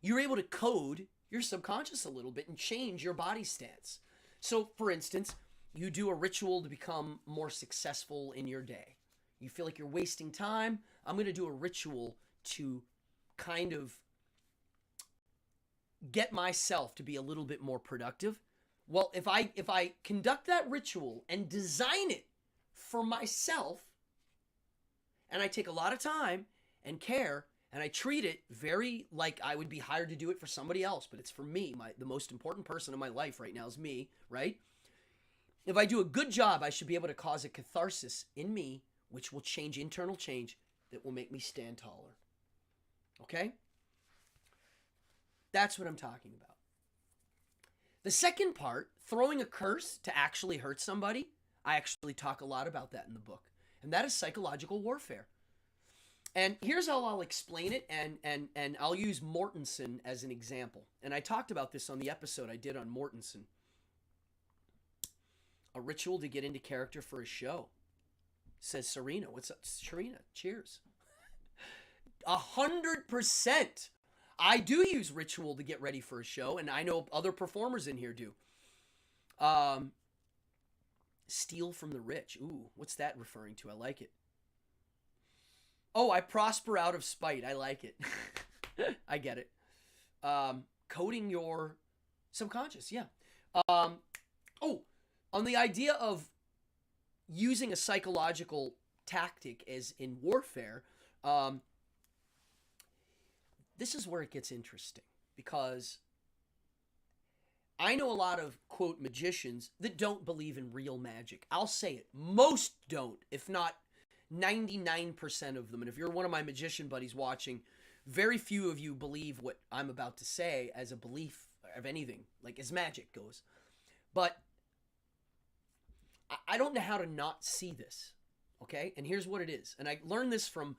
you're able to code your subconscious a little bit and change your body stance. So, for instance, you do a ritual to become more successful in your day. You feel like you're wasting time. I'm going to do a ritual to kind of get myself to be a little bit more productive. Well, if I conduct that ritual and design it for myself, and I take a lot of time and care, and I treat it very like I would be hired to do it for somebody else, but it's for me. The most important person in my life right now is me, right? If I do a good job, I should be able to cause a catharsis in me, which will change internal change that will make me stand taller. Okay? That's what I'm talking about. The second part, throwing a curse to actually hurt somebody, I actually talk a lot about that in the book. And that is psychological warfare. And here's how I'll explain it, and I'll use Mortensen as an example. And I talked about this on the episode I did on Mortensen. A ritual to get into character for a show. Says Serena. What's up, Serena? Cheers. 100%. I do use ritual to get ready for a show, and I know other performers in here do. Steal from the rich. Ooh, what's that referring to? I like it. Oh, I prosper out of spite. I like it. I get it. Coding your subconscious, yeah. On the idea of using a psychological tactic as in warfare, this is where it gets interesting, because I know a lot of, quote, magicians that don't believe in real magic. I'll say it. Most don't, if not 99% of them. And if you're one of my magician buddies watching, very few of you believe what I'm about to say as a belief of anything, like as magic goes. But I don't know how to not see this, okay? And here's what it is. And I learned this from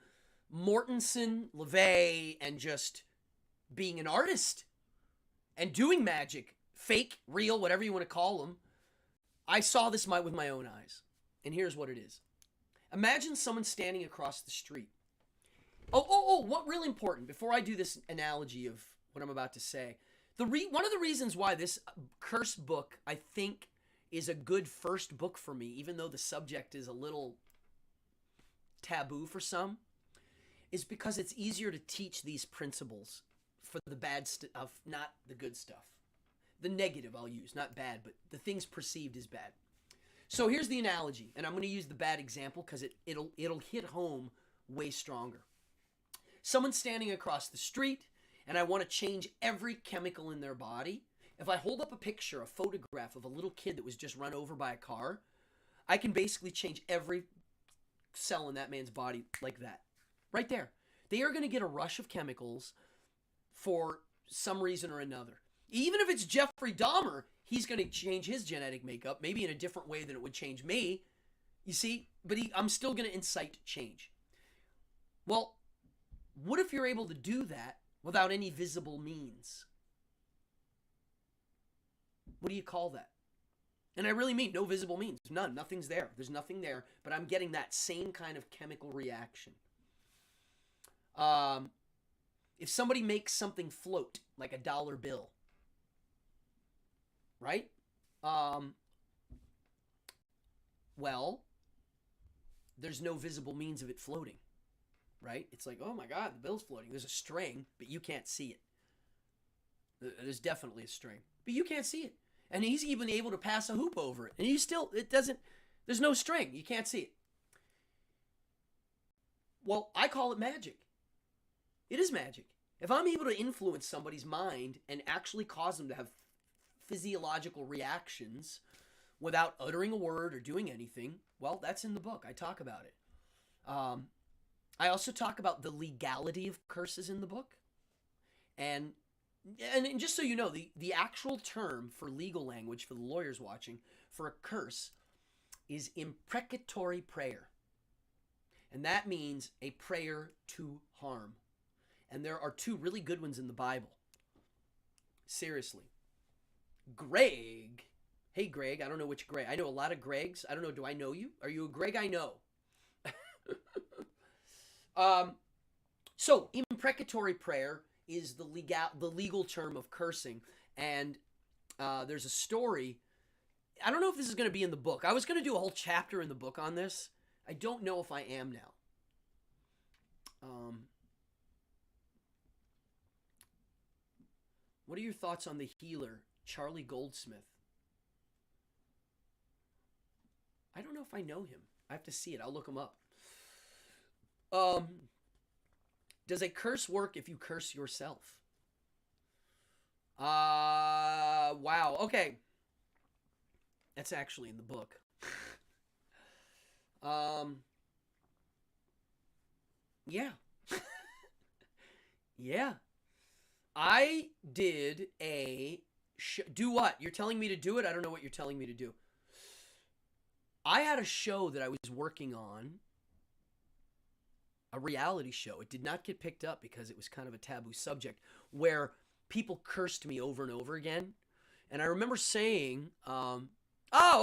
Mortensen, LeVay, and just being an artist and doing magic, fake, real, whatever you want to call them. I saw this with my own eyes. And here's what it is. Imagine someone standing across the street. What really important, before I do this analogy of what I'm about to say, one of the reasons why this curse book, I think, is a good first book for me, even though the subject is a little taboo for some, is because it's easier to teach these principles for the bad stuff, not the good stuff. The negative I'll use, not bad, but the things perceived as bad. So here's the analogy, and I'm going to use the bad example because it'll hit home way stronger. Someone's standing across the street, and I want to change every chemical in their body. If I hold up a picture, a photograph of a little kid that was just run over by a car, I can basically change every cell in that man's body like that. Right there. They are going to get a rush of chemicals for some reason or another. Even if it's Jeffrey Dahmer, he's going to change his genetic makeup, maybe in a different way than it would change me. You see? But I'm still going to incite change. Well, what if you're able to do that without any visible means? What do you call that? And I really mean no visible means. None. Nothing's there. There's nothing there, but I'm getting that same kind of chemical reaction. If somebody makes something float, like a dollar bill, right? Well, there's no visible means of it floating, right? It's like, oh my God, the bill's floating. There's a string, but you can't see it. There's definitely a string, but you can't see it. And he's even able to pass a hoop over it. And it doesn't, there's no string. You can't see it. Well, I call it magic. It is magic. If I'm able to influence somebody's mind and actually cause them to have physiological reactions without uttering a word or doing anything, well, that's in the book. I talk about it. I also talk about the legality of curses in the book. And just so you know, the actual term for legal language, for the lawyers watching, for a curse is imprecatory prayer. And that means a prayer to harm. And there are two really good ones in the Bible. Seriously. Greg. Hey, Greg. I don't know which Greg. I know a lot of Gregs. I don't know. Do I know you? Are you a Greg I know? So, imprecatory prayer is the legal term of cursing. And there's a story. I don't know if this is going to be in the book. I was going to do a whole chapter in the book on this. I don't know if I am now. What are your thoughts on the healer, Charlie Goldsmith? I don't know if I know him. I have to see it. I'll look him up. Does a curse work if you curse yourself? Wow. Okay. That's actually in the book. Yeah. Yeah. I did a do what? You're telling me to do it? I don't know what you're telling me to do. I had a show that I was working on, a reality show. It did not get picked up because it was kind of a taboo subject, where people cursed me over and over again. And I remember saying, oh,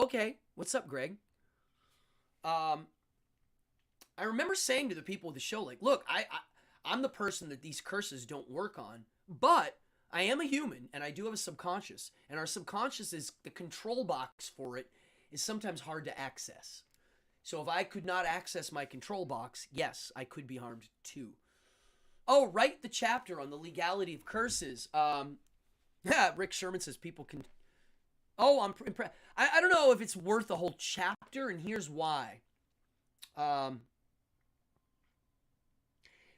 okay. What's up, Greg? I remember saying to the people of the show, like, look, I'm the person that these curses don't work on, but I am a human and I do have a subconscious, and our subconscious is the control box for it is sometimes hard to access. So if I could not access my control box, yes, I could be harmed too. Oh, write the chapter on the legality of curses. Yeah, Rick Sherman says people can. Oh, I'm impressed. I don't know if it's worth a whole chapter, and here's why.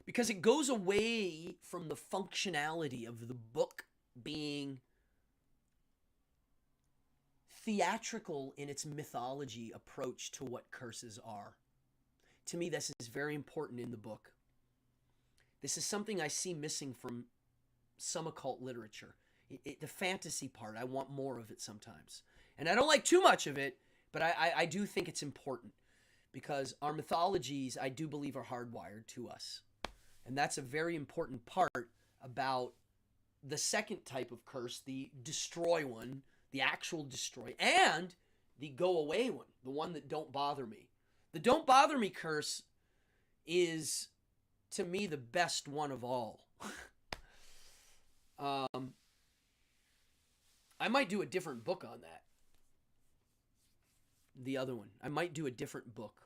Because it goes away from the functionality of the book being theatrical in its mythology approach to what curses are. To me, this is very important in the book. This is something I see missing from some occult literature. The fantasy part, I want more of it sometimes. And I don't like too much of it, but I do think it's important. Because our mythologies, I do believe, are hardwired to us. And that's a very important part about the second type of curse, the destroy one, the actual destroy, and the go away one, the one that don't bother me. The don't bother me curse is, to me, the best one of all. I might do a different book on that. The other one. I might do a different book.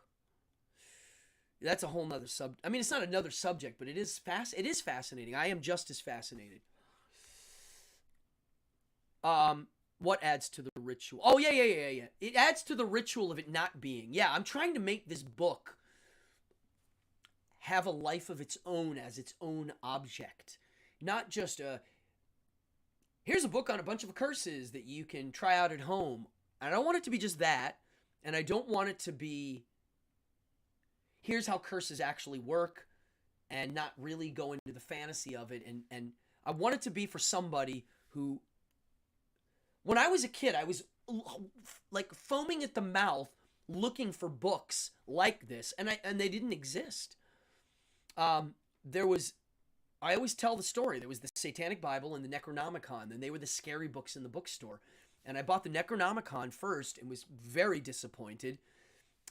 That's a whole nother I mean, it's not another subject, but it is fascinating. I am just as fascinated. What adds to the ritual? Oh, yeah. It adds to the ritual of it not being. Yeah, I'm trying to make this book have a life of its own as its own object. Not just here's a book on a bunch of curses that you can try out at home. I don't want it to be just that, and I don't want it to be here's how curses actually work and not really go into the fantasy of it. And I want it to be for somebody who, when I was a kid, I was like foaming at the mouth looking for books like this, and they didn't exist. There was, I always tell the story. There was the Satanic Bible and the Necronomicon, and they were the scary books in the bookstore. And I bought the Necronomicon first and was very disappointed.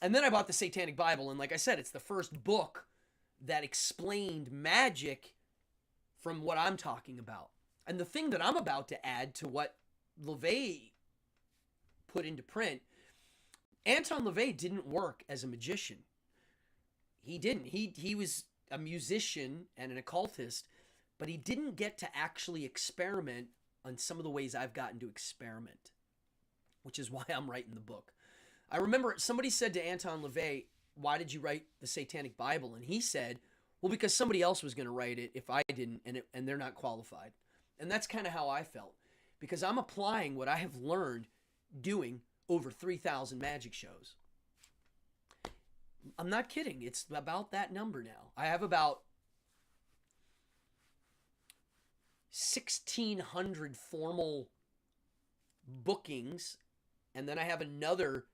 And then I bought the Satanic Bible, and like I said, it's the first book that explained magic from what I'm talking about. And the thing that I'm about to add to what LaVey put into print, Anton LaVey didn't work as a magician. He didn't. He was a musician and an occultist, but he didn't get to actually experiment on some of the ways I've gotten to experiment, which is why I'm writing the book. I remember somebody said to Anton LaVey, why did you write the Satanic Bible? And he said, well, because somebody else was going to write it if I didn't, and they're not qualified. And that's kind of how I felt, because I'm applying what I have learned doing over 3,000 magic shows. I'm not kidding. It's about that number now. I have about 1,600 formal bookings, and then I have another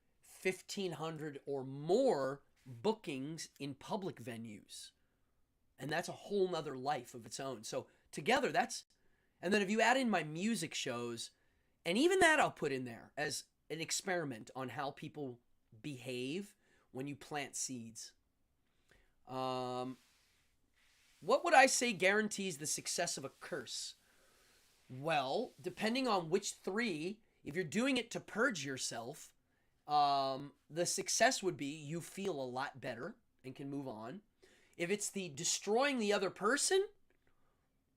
1,500 or more bookings in public venues. And that's a whole nother life of its own. So together, that's... And then if you add in my music shows, and even that I'll put in there as an experiment on how people behave when you plant seeds. What would I say guarantees the success of a curse? Well, depending on which three, if you're doing it to purge yourself, the success would be you feel a lot better and can move on. If it's the destroying the other person,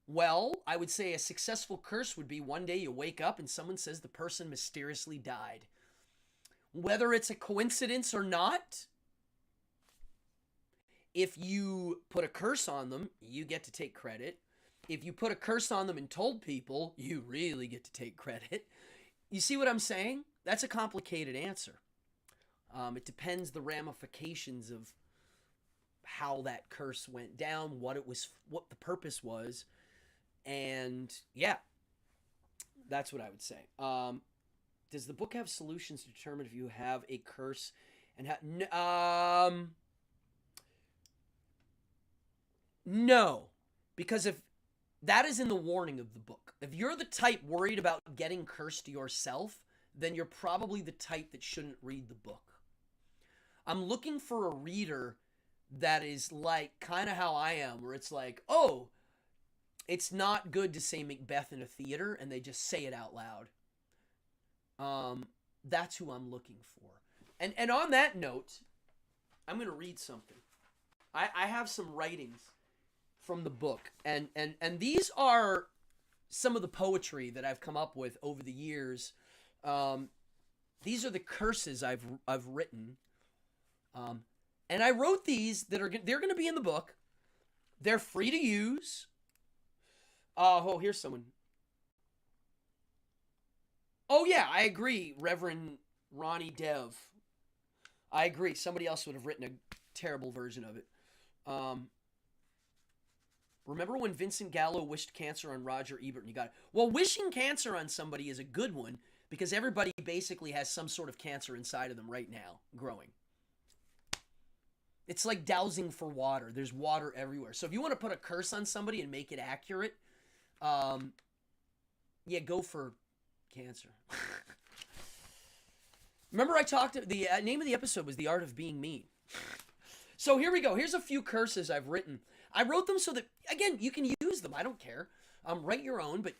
well, I would say a successful curse would be one day you wake up and someone says the person mysteriously died. Whether it's a coincidence or not, if you put a curse on them, you get to take credit. If you put a curse on them and told people, you really get to take credit. You see what I'm saying? That's a complicated answer. It depends the ramifications of how that curse went down, what the purpose was, and yeah, that's what I would say. Does the book have solutions to determine if you have a curse and no, because if that is in the warning of the book. If you're the type worried about getting cursed yourself, then you're probably the type that shouldn't read the book. I'm looking for a reader that is like kind of how I am, where it's like, oh, it's not good to say Macbeth in a theater, and they just say it out loud. That's who I'm looking for. And on that note, I'm going to read something. I have some writings from the book, and these are some of the poetry that I've come up with over the years. These are the curses I've written. And I wrote these they're going to be in the book. They're free to use. Oh, here's someone. Oh yeah, I agree, Reverend Ronnie Dev. I agree. Somebody else would have written a terrible version of it. Remember when Vincent Gallo wished cancer on Roger Ebert and you got it? Well, wishing cancer on somebody is a good one because everybody basically has some sort of cancer inside of them right now, growing. It's like dowsing for water. There's water everywhere. So if you want to put a curse on somebody and make it accurate, yeah, go for cancer. Remember I talked, the name of the episode was The Art of Being Mean. So here we go. Here's a few curses I've written. I wrote them so that, again, you can use them. I don't care. Write your own, but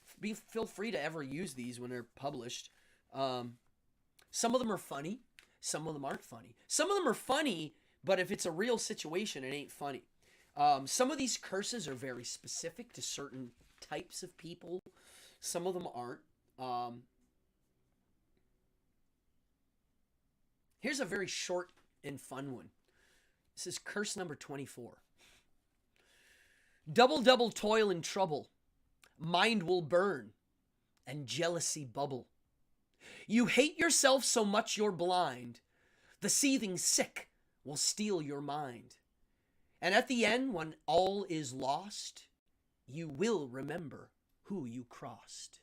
feel free to ever use these when they're published. Some of them are funny. Some of them aren't funny. Some of them are funny, but if it's a real situation, it ain't funny. Some of these curses are very specific to certain types of people. Some of them aren't. Here's a very short and fun one. This is curse number 24. Double, double toil and trouble. Mind will burn and jealousy bubble. You hate yourself so much you're blind. The seething sick will steal your mind. And at the end, when all is lost, you will remember who you crossed.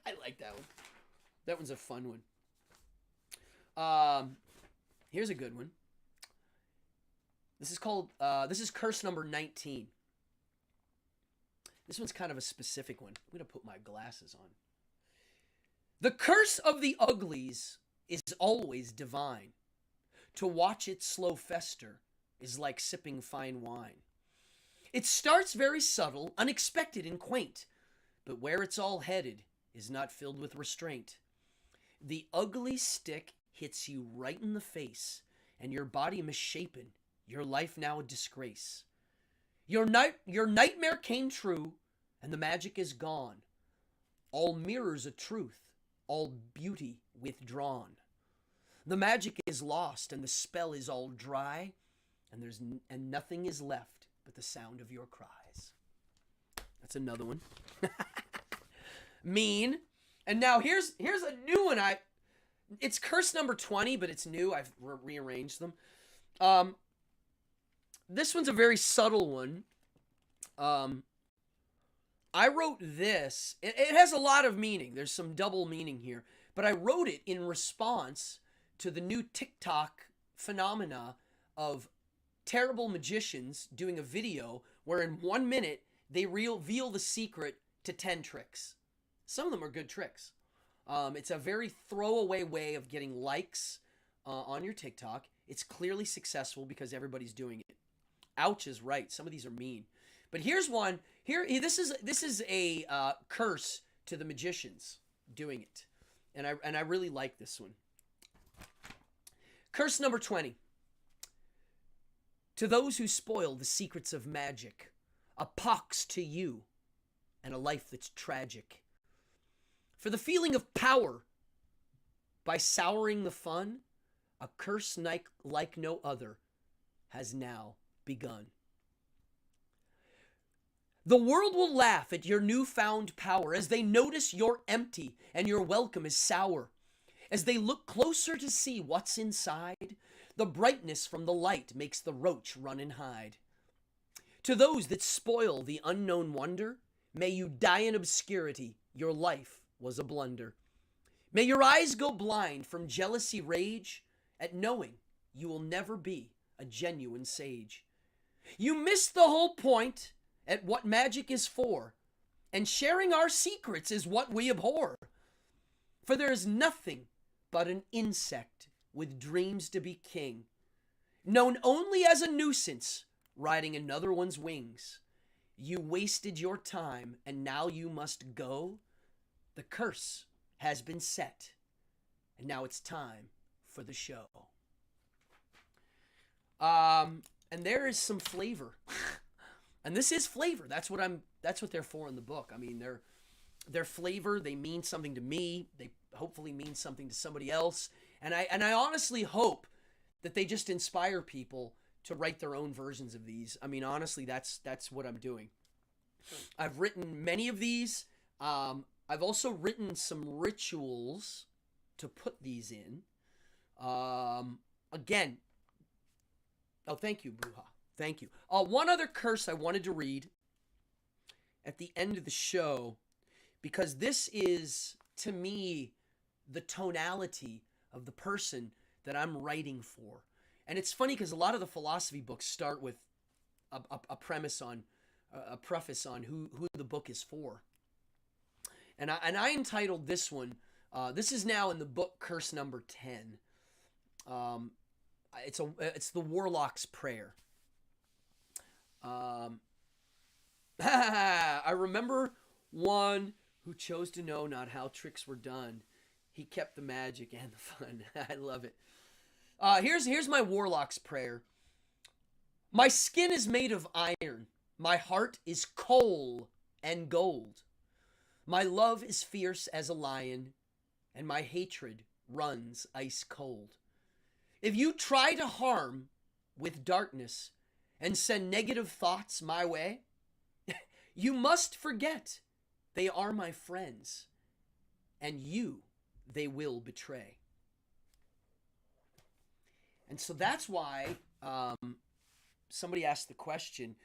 I like that one. That one's a fun one. Here's a good one. This is called, this is curse number 19. This one's kind of a specific one. I'm going to put my glasses on. The curse of the uglies is always divine. To watch it slow fester is like sipping fine wine. It starts very subtle, unexpected and quaint, but where it's all headed is not filled with restraint. The ugly stick hits you right in the face, and your body misshapen, your life now a disgrace. Your nightmare came true, and the magic is gone. All mirrors a truth, all beauty withdrawn. The magic is lost, and the spell is all dry, and nothing is left but the sound of your cries. That's another one. Mean. And now here's a new one. It's curse number 20, but it's new. I've rearranged them. This one's a very subtle one. I wrote this. It has a lot of meaning. There's some double meaning here. But I wrote it in response to the new TikTok phenomena of terrible magicians doing a video where in 1 minute they reveal the secret to 10 tricks. Some of them are good tricks. It's a very throwaway way of getting likes on your TikTok. It's clearly successful because everybody's doing it. Ouch is right. Some of these are mean. But here's one. This is a curse to the magicians doing it. And I really like this one. Curse number 20. To those who spoil the secrets of magic, a pox to you, and a life that's tragic. For the feeling of power, by souring the fun, a curse like no other has now begun. The world will laugh at your newfound power as they notice you're empty and your welcome is sour. As they look closer to see what's inside, the brightness from the light makes the roach run and hide. To those that spoil the unknown wonder, may you die in obscurity, your life was a blunder. May your eyes go blind from jealousy rage at knowing you will never be a genuine sage. You missed the whole point at what magic is for, and sharing our secrets is what we abhor. For there is nothing but an insect with dreams to be king, known only as a nuisance, riding another one's wings. You wasted your time, and now you must go. The curse has been set, and now it's time for the show. And there is some flavor. And this is flavor. That's what they're for in the book. I mean, they're flavor. They mean something to me. They hopefully mean something to somebody else. And I honestly hope that they just inspire people to write their own versions of these. I mean, honestly, that's what I'm doing. I've written many of these. I've also written some rituals to put these in. Again, oh, thank you, Bruja. Thank you. One other curse I wanted to read at the end of the show, because this is, to me, the tonality of the person that I'm writing for. And it's funny because a lot of the philosophy books start with a premise on, a preface on who the book is for. And I entitled this one, this is now in the book Curse number 10. It's the Warlock's Prayer. I remember one who chose to know not how tricks were done. He kept the magic and the fun. I love it. Here's my Warlock's Prayer. My skin is made of iron. My heart is coal and gold. My love is fierce as a lion, and my hatred runs ice cold. If you try to harm with darkness and send negative thoughts my way, you must forget they are my friends, and you they will betray. And so that's why somebody asked the question.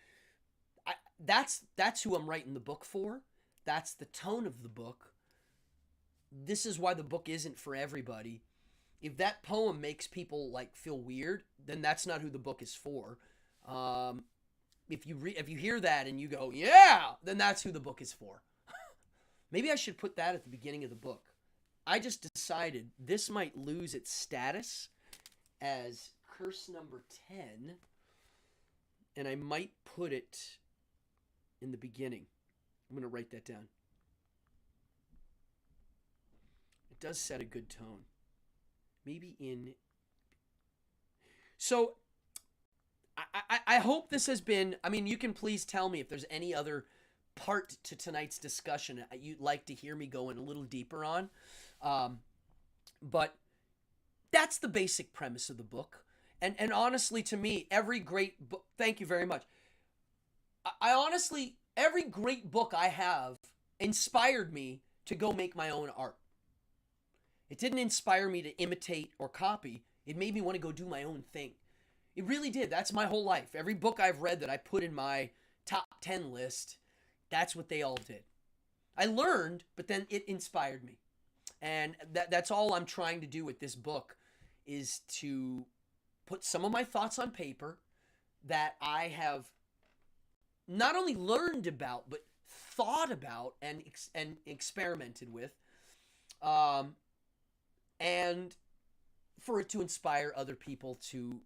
That's who I'm writing the book for. That's the tone of the book. This is why the book isn't for everybody. If that poem makes people like feel weird, then that's not who the book is for. Um, if you hear that and you go, yeah, then that's who the book is for. Maybe I should put that at the beginning of the book. I just decided this might lose its status as curse number 10, and I might put it in the beginning. I'm going to write that down. It does set a good tone. Maybe in... So, I hope this has been... I mean, you can please tell me if there's any other part to tonight's discussion you'd like to hear me go in a little deeper on. But that's the basic premise of the book. And honestly, to me, every great book... Thank you very much. I honestly... Every great book I have inspired me to go make my own art. It didn't inspire me to imitate or copy. It made me want to go do my own thing. It really did. That's my whole life. Every book I've read that I put in my top 10 list, that's what they all did. I learned, but then it inspired me. And that's all I'm trying to do with this book, is to put some of my thoughts on paper that I have not only learned about, but thought about and experimented with. And for it to inspire other people to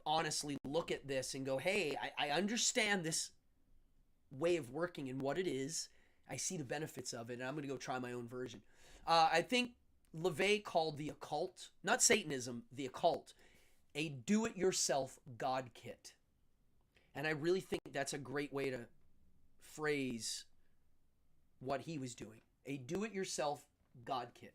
honestly look at this and go, hey, I understand this way of working and what it is. I see the benefits of it, and I'm going to go try my own version. I think LaVey called the occult, not Satanism, the occult, a do-it-yourself God kit. And I really think that's a great way to phrase what he was doing. A do-it-yourself God kit.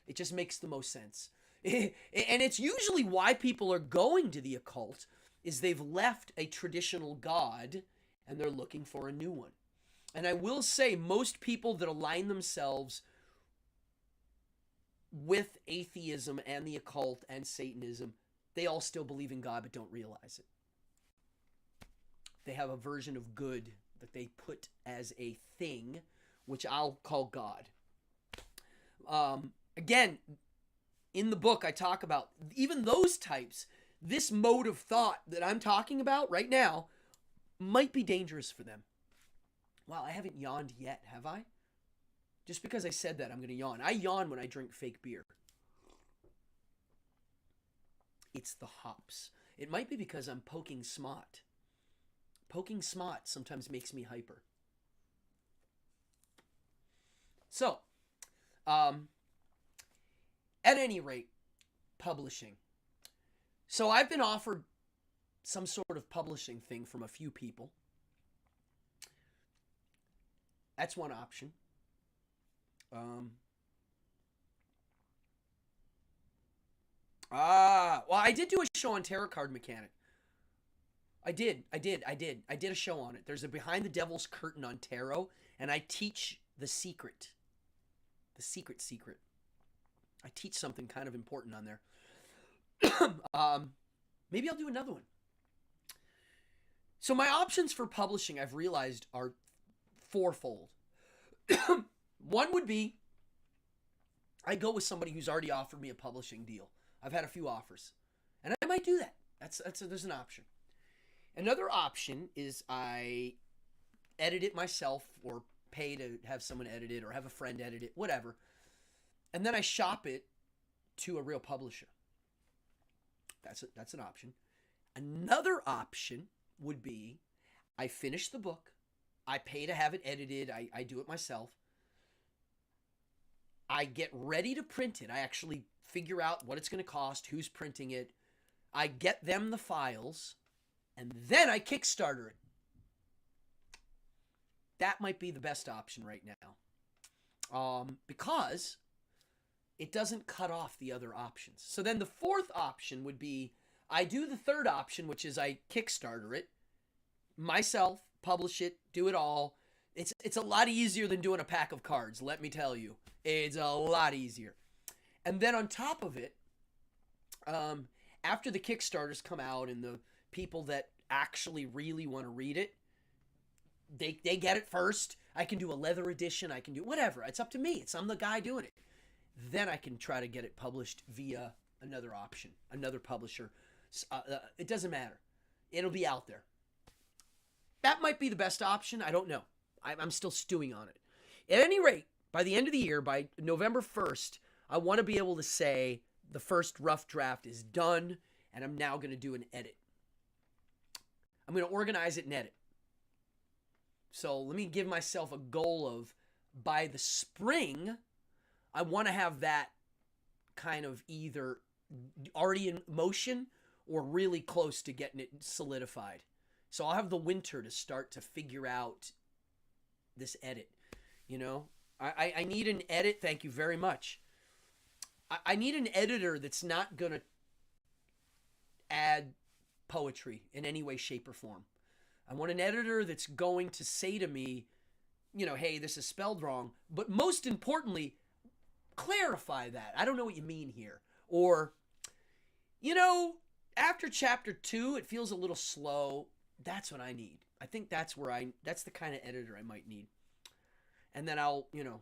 It just makes the most sense. And it's usually why people are going to the occult, is they've left a traditional God and they're looking for a new one. And I will say, most people that align themselves with atheism and the occult and Satanism, they all still believe in God but don't realize it. They have a version of good that they put as a thing, which I'll call God. Again, in the book I talk about even those types. This mode of thought that I'm talking about right now might be dangerous for them. Wow, I haven't yawned yet, have I? Just because I said that, I'm going to yawn. I yawn when I drink fake beer. It's the hops. It might be because I'm poking smot. Poking smot sometimes makes me hyper. So, at any rate, publishing. So I've been offered some sort of publishing thing from a few people. That's one option. Well, I did do a show on Tarot Card Mechanic. I did a show on it. There's a Behind the Devil's Curtain on tarot, and I teach the secret. The secret. I teach something kind of important on there. Maybe I'll do another one. So my options for publishing, I've realized, are fourfold. One would be, I go with somebody who's already offered me a publishing deal. I've had a few offers, and I might do that. There's an option. Another option is I edit it myself, or pay to have someone edit it, or have a friend edit it, whatever. And then I shop it to a real publisher. That's an option. Another option would be I finish the book. I pay to have it edited. I do it myself. I get ready to print it. I actually figure out what it's going to cost, who's printing it. I get them the files, and then I Kickstarter it. That might be the best option right now, because it doesn't cut off the other options. So then the fourth option would be I do the third option, which is I Kickstarter it myself, publish it, do it all. It's a lot easier than doing a pack of cards, let me tell you. It's a lot easier. And then on top of it, after the Kickstarters come out and the people that actually really want to read it, they get it first. I can do a leather edition. I can do whatever. It's up to me. I'm the guy doing it. Then I can try to get it published via another option, another publisher. It doesn't matter. It'll be out there. That might be the best option. I don't know. I'm still stewing on it. At any rate, by the end of the year, by November 1st, I want to be able to say the first rough draft is done, and I'm now going to do an edit. I'm going to organize it and edit. So let me give myself a goal of, by the spring, I want to have that kind of either already in motion or really close to getting it solidified. So I'll have the winter to start to figure out this edit. You know, I need an edit. Thank you very much. I need an editor that's not going to add poetry in any way, shape, or form. I want an editor that's going to say to me, you know, hey, this is spelled wrong. But most importantly, clarify that. I don't know what you mean here. Or, you know, after chapter 2, it feels a little slow. That's what I need. I think that's the kind of editor I might need. And then I'll, you know,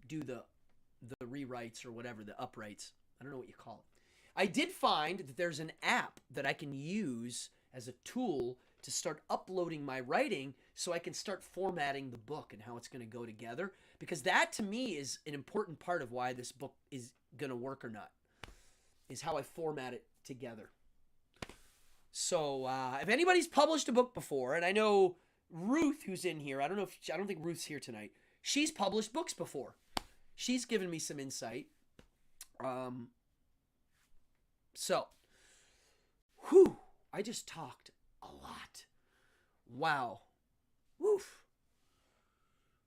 do the rewrites or whatever, the uprights. I don't know what you call it. I did find that there's an app that I can use as a tool to start uploading my writing so I can start formatting the book and how it's going to go together. Because that, to me, is an important part of why this book is going to work or not, is how I format it together. So if anybody's published a book before, and I know Ruth, who's in here, I don't think Ruth's here tonight. She's published books before. She's given me some insight. So, whew, I just talked a lot. Wow. Woof.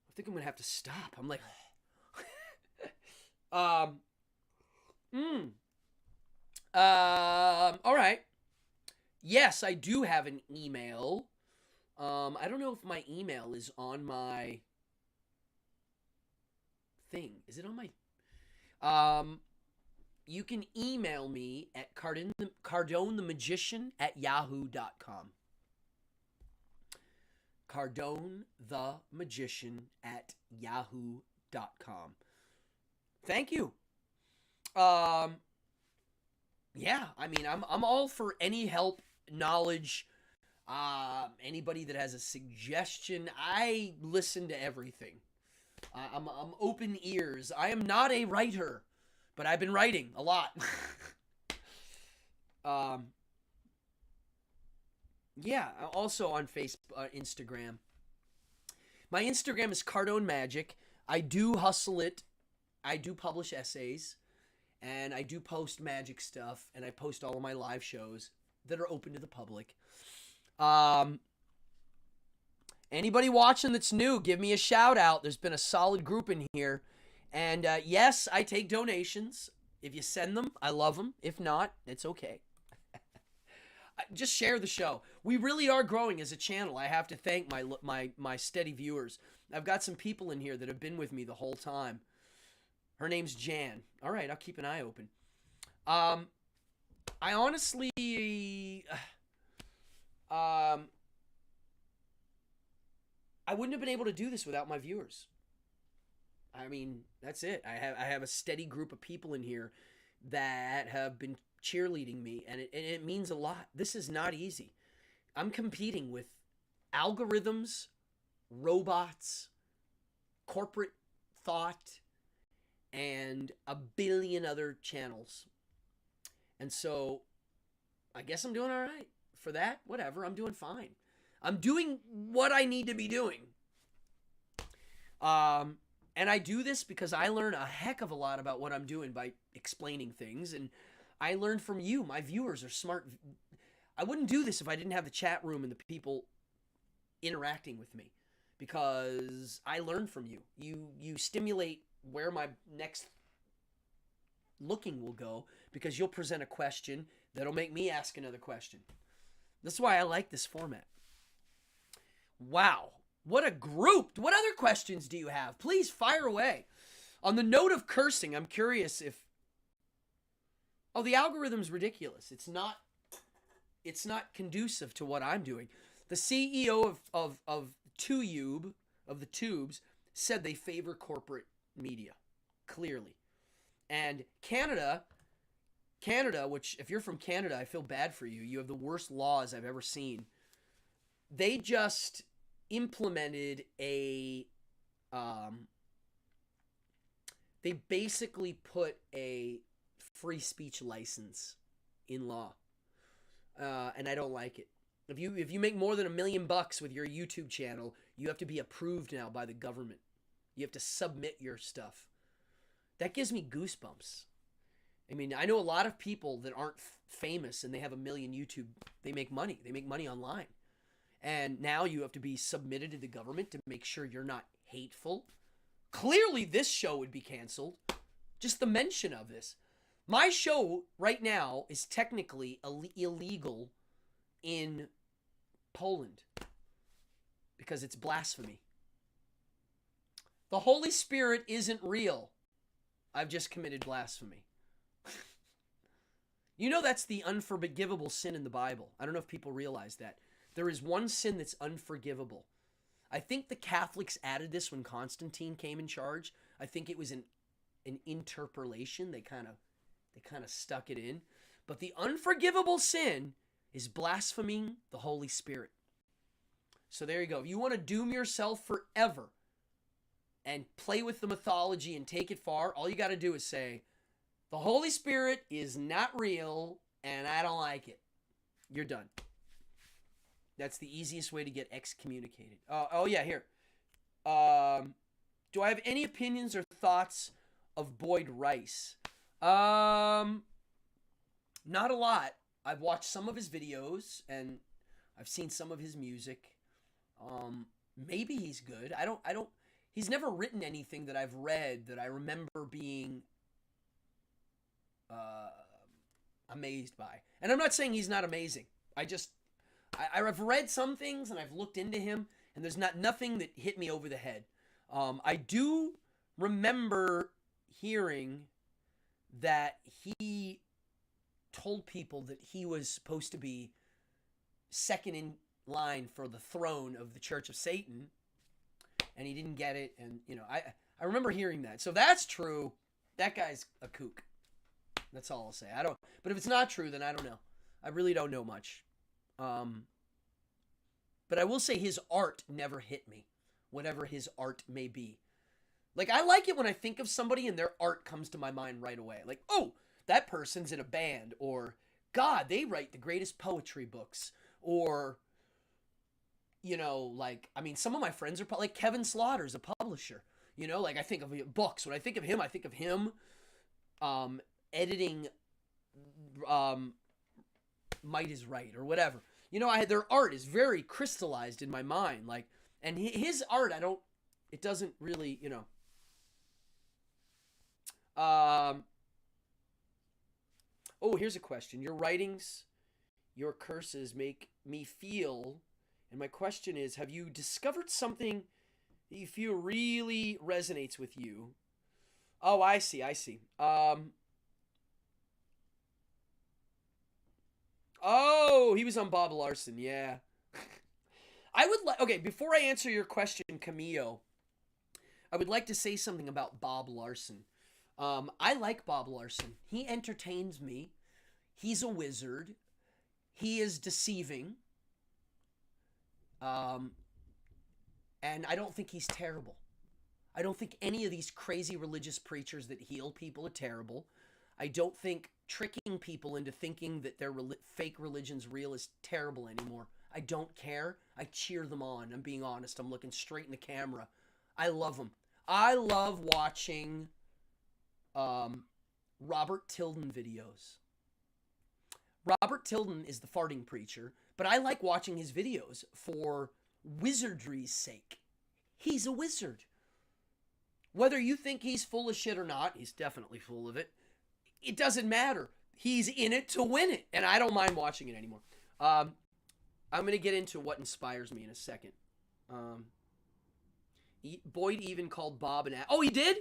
I think I'm going to have to stop. I'm like, all right. Yes, I do have an email. I don't know if my email is on my thing. Is it on my... You can email me at cardonemagician@yahoo.com. cardonemagician@yahoo.com. Thank you. Yeah, I mean, I'm all for any help, knowledge, anybody that has a suggestion. I listen to everything. I'm open ears. I am not a writer, but I've been writing a lot. Yeah, also on Facebook, Instagram. My Instagram is Cardone Magic. I do hustle it. I do publish essays, and I do post magic stuff, and I post all of my live shows that are open to the public. Anybody watching that's new, give me a shout out. There's been a solid group in here. And yes, I take donations. If you send them, I love them. If not, it's okay. Just share the show. We really are growing as a channel. I have to thank my steady viewers. I've got some people in here that have been with me the whole time. Her name's Jan. All right, I'll keep an eye open. I honestly... I wouldn't have been able to do this without my viewers. I mean, that's it. I have a steady group of people in here that have been cheerleading me, and it means a lot. This is not easy. I'm competing with algorithms, robots, corporate thought, and a billion other channels. And so I guess I'm doing all right. For that, whatever, I'm doing fine. I'm doing what I need to be doing. And I do this because I learn a heck of a lot about what I'm doing by explaining things. And I learn from you. My viewers are smart. I wouldn't do this if I didn't have the chat room and the people interacting with me, because I learn from you. You stimulate where my next looking will go, because you'll present a question that'll make me ask another question. That's why I like this format. Wow. What a group. What other questions do you have? Please fire away. On the note of cursing, I'm curious if... Oh, the algorithm's ridiculous. It's not conducive to what I'm doing. The CEO of Tube, of the Tubes, said they favor corporate media. Clearly. And Canada Canada, which if you're from Canada, I feel bad for you. You have the worst laws I've ever seen. They just implemented they basically put a free speech license in law, and I don't like it. If you make more than $1 million with your YouTube channel, you have to be approved now by the government. You have to submit your stuff. That gives me goosebumps. I mean, I know a lot of people that aren't famous and they have 1 million YouTube. They make money. They make money online. And now you have to be submitted to the government to make sure you're not hateful. Clearly, this show would be canceled. Just the mention of this. My show right now is technically illegal in Poland because it's blasphemy. The Holy Spirit isn't real. I've just committed blasphemy. You know that's the unforgivable sin in the Bible. I don't know if people realize that. There is one sin that's unforgivable. I think the Catholics added this when Constantine came in charge. I think it was an interpolation. They kind of stuck it in. But the unforgivable sin is blaspheming the Holy Spirit. So there you go. If you want to doom yourself forever and play with the mythology and take it far, all you got to do is say, the Holy Spirit is not real and I don't like it. You're done. That's the easiest way to get excommunicated. Oh yeah, here. Do I have any opinions or thoughts of Boyd Rice? Not a lot. I've watched some of his videos and I've seen some of his music. Maybe he's good. I don't. He's never written anything that I've read that I remember being amazed by. And I'm not saying he's not amazing. I've read some things and I've looked into him and there's nothing that hit me over the head. I do remember hearing that he told people that he was supposed to be second in line for the throne of the Church of Satan and he didn't get it. And, you know, I remember hearing that. So if that's true, that guy's a kook. That's all I'll say. But if it's not true, then I don't know. I really don't know much. But I will say his art never hit me, whatever his art may be. Like, I like it when I think of somebody and their art comes to my mind right away. Like, oh, that person's in a band, or God, they write the greatest poetry books, or, you know, like, I mean, some of my friends are like Kevin Slaughter's a publisher, you know, like I think of books. When I think of him editing Might Is Right or whatever. You know, their art is very crystallized in my mind. Like, and his art, it doesn't really, you know. Oh, here's a question. Your writings, your curses make me feel, and my question is, have you discovered something that you feel really resonates with you? Oh, I see. Oh, he was on Bob Larson, yeah. I would like, okay, before I answer your question, Camillo, I would like to say something about Bob Larson. I like Bob Larson. He entertains me. He's a wizard. He is deceiving. And I don't think he's terrible. I don't think any of these crazy religious preachers that heal people are terrible. I don't think tricking people into thinking that their fake religion's real is terrible anymore. I don't care. I cheer them on. I'm being honest. I'm looking straight in the camera. I love them. I love watching Robert Tilden videos. Robert Tilden is the farting preacher, but I like watching his videos for wizardry's sake. He's a wizard. Whether you think he's full of shit or not, he's definitely full of it. It doesn't matter. He's in it to win it, and I don't mind watching it anymore. I'm going to get into what inspires me in a second. Boyd even called Bob an oh, he did?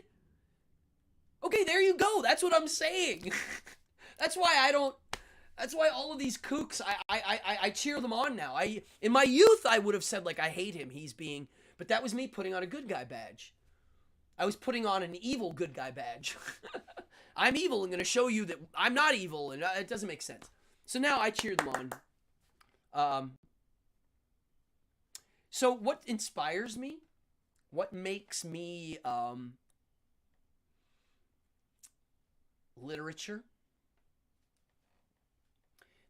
Okay, there you go. That's what I'm saying. That's why all of these kooks, I cheer them on now. In my youth, I would have said, like, I hate him. But that was me putting on a good guy badge. I was putting on an evil good guy badge. I'm evil and going to show you that I'm not evil, and it doesn't make sense. So now I cheer them on. So what inspires me? What makes me literature?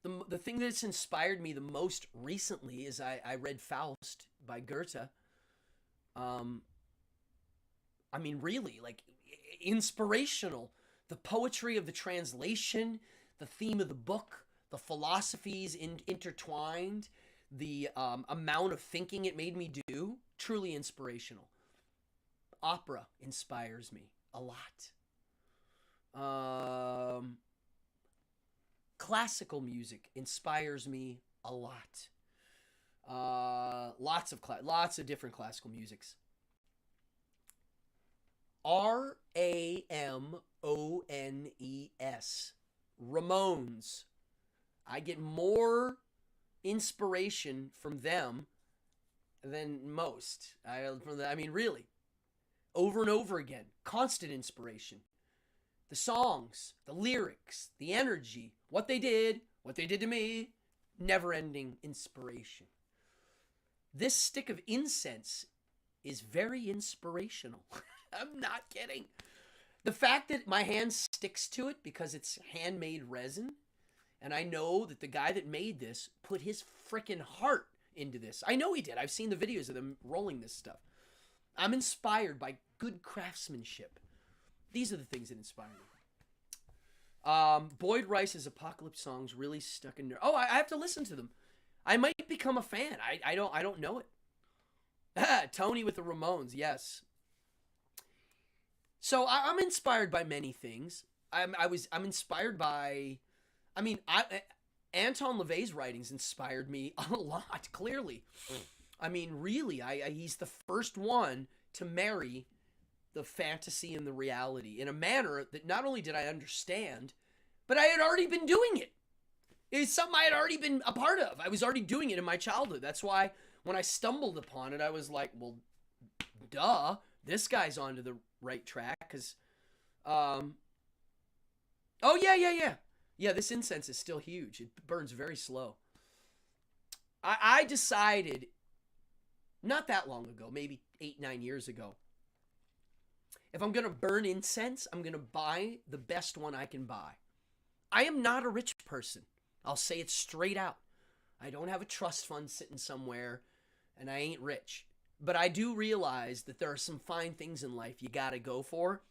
The thing that's inspired me the most recently is I read Faust by Goethe. Um, I mean, really, like inspirational. The poetry of the translation, the theme of the book, the philosophies intertwined, the amount of thinking it made me do, truly inspirational. Opera inspires me a lot. Classical music inspires me a lot. Lots of different classical musics. Ramones. Ramones. I get more inspiration from them than most. I mean, really. Over and over again. Constant inspiration. The songs, the lyrics, the energy, what they did to me, never-ending inspiration. This stick of incense is very inspirational. I'm not kidding. The fact that my hand sticks to it because it's handmade resin, and I know that the guy that made this put his freaking heart into this. I know he did. I've seen the videos of them rolling this stuff. I'm inspired by good craftsmanship. These are the things that inspire me. Boyd Rice's Apocalypse songs really stuck in there. Oh, I have to listen to them. I might become a fan. I don't know it. Tony with the Ramones, yes. So I'm inspired by many things. I'm inspired by, Anton LaVey's writings inspired me a lot. Clearly, I mean, really, he's the first one to marry the fantasy and the reality in a manner that not only did I understand, but I had already been doing it. It's something I had already been a part of. I was already doing it in my childhood. That's why when I stumbled upon it, I was like, well, duh, this guy's onto the right track. Because, oh, yeah. Yeah, this incense is still huge. It burns very slow. I decided not that long ago, maybe 8-9 years ago, if I'm going to burn incense, I'm going to buy the best one I can buy. I am not a rich person. I'll say it straight out. I don't have a trust fund sitting somewhere, and I ain't rich. But I do realize that there are some fine things in life you got to go for.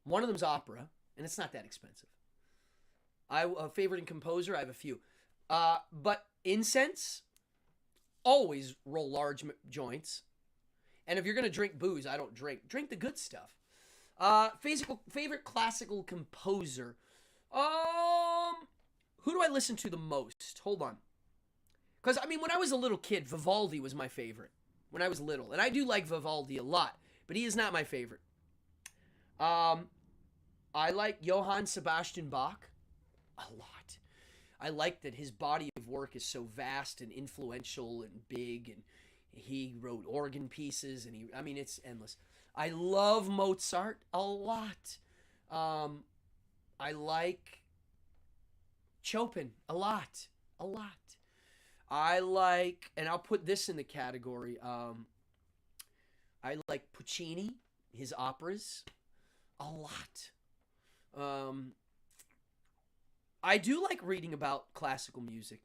One of them's opera, and it's not that expensive. A favorite composer, I have a few. But incense, always roll large joints. And if you're going to drink booze, I don't drink. Drink the good stuff. Favorite classical composer. Who do I listen to the most? Hold on. Because, when I was a little kid, Vivaldi was my favorite. When I was little. And I do like Vivaldi a lot. But he is not my favorite. I like Johann Sebastian Bach a lot. I like that his body of work is so vast and influential and big. And he wrote organ pieces. And it's endless. I love Mozart a lot. I like Chopin a lot. I like, and I'll put this in the category, I like Puccini, his operas, a lot. I do like reading about classical music.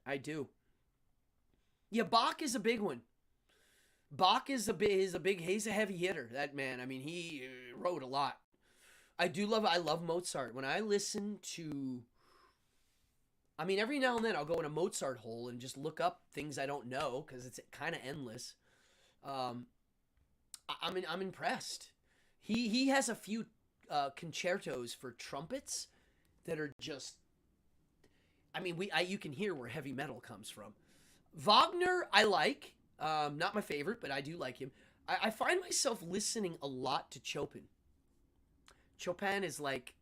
I do. Yeah, Bach is a big one. Bach is he's a heavy hitter, that man. He wrote a lot. I love Mozart. When I listen to, every now and then I'll go in a Mozart hole and just look up things I don't know because it's kind of endless. I'm impressed. He has a few concertos for trumpets that are just, you can hear where heavy metal comes from. Wagner, I like. Not my favorite, but I do like him. I find myself listening a lot to Chopin. Chopin is like,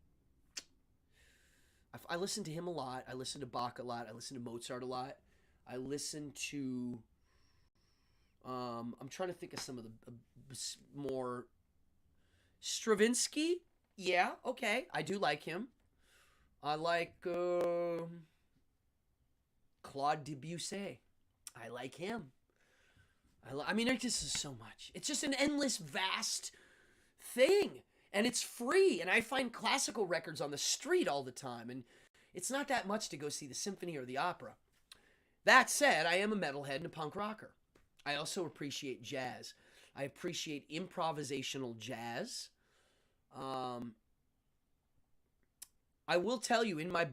I listen to him a lot. I listen to Bach a lot. I listen to Mozart a lot. I listen to, I'm trying to think of some of the more, Stravinsky. Yeah, okay. I do like him. I like Claude Debussy. I like him. I mean, there just is so much. It's just an endless, vast thing. And it's free. And I find classical records on the street all the time. And it's not that much to go see the symphony or the opera. That said, I am a metalhead and a punk rocker. I also appreciate jazz. I appreciate improvisational jazz. Um, I will tell you in my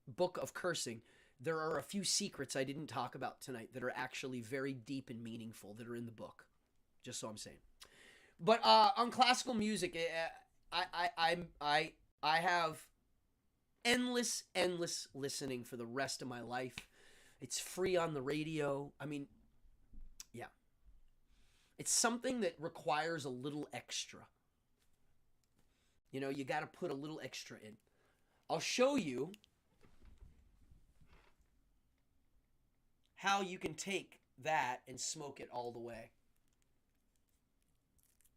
book of cursing, there are a few secrets I didn't talk about tonight that are actually very deep and meaningful that are in the book. Just so I'm saying. But on classical music, I have endless listening for the rest of my life. It's free on the radio. I mean, yeah, it's something that requires a little extra. You know, you got to put a little extra in. I'll show you how you can take that and smoke it all the way.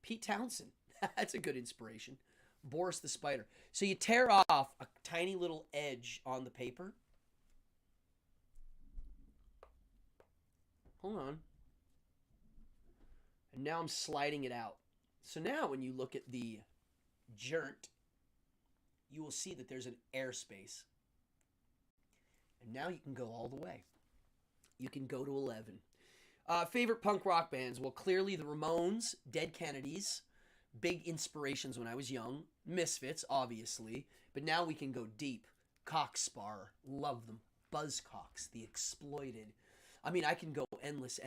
Pete Townsend. That's a good inspiration. Boris the Spider. So you tear off a tiny little edge on the paper. Hold on. And now I'm sliding it out. So now when you look at the journey, you will see that there's an airspace. And now you can go all the way. You can go to 11. Favorite punk rock bands? Well, clearly the Ramones, Dead Kennedys, big inspirations when I was young. Misfits, obviously. But now we can go deep. Cockspar, love them. Buzzcocks, The Exploited. I mean, I can go endless.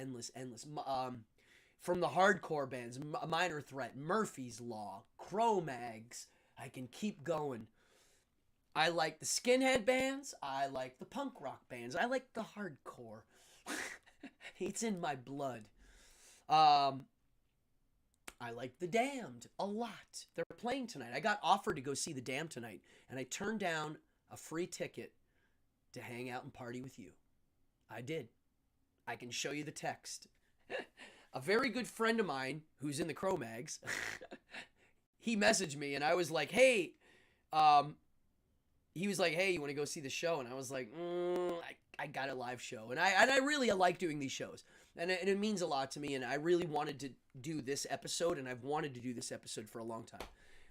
From the hardcore bands, Minor Threat, Murphy's Law, Cro-Mags. I can keep going. I like the skinhead bands. I like the punk rock bands. I like the hardcore. It's in my blood. I like the Damned a lot. They're playing tonight. I got offered to go see the Damned tonight, and I turned down a free ticket to hang out and party with you. I did. I can show you the text. A very good friend of mine who's in the Cro-Mags, he messaged me, and I was like, hey, he was like, hey, you want to go see the show? And I was like, I got a live show. And I really like doing these shows. And it means a lot to me. And I really wanted to do this episode. And I've wanted to do this episode for a long time.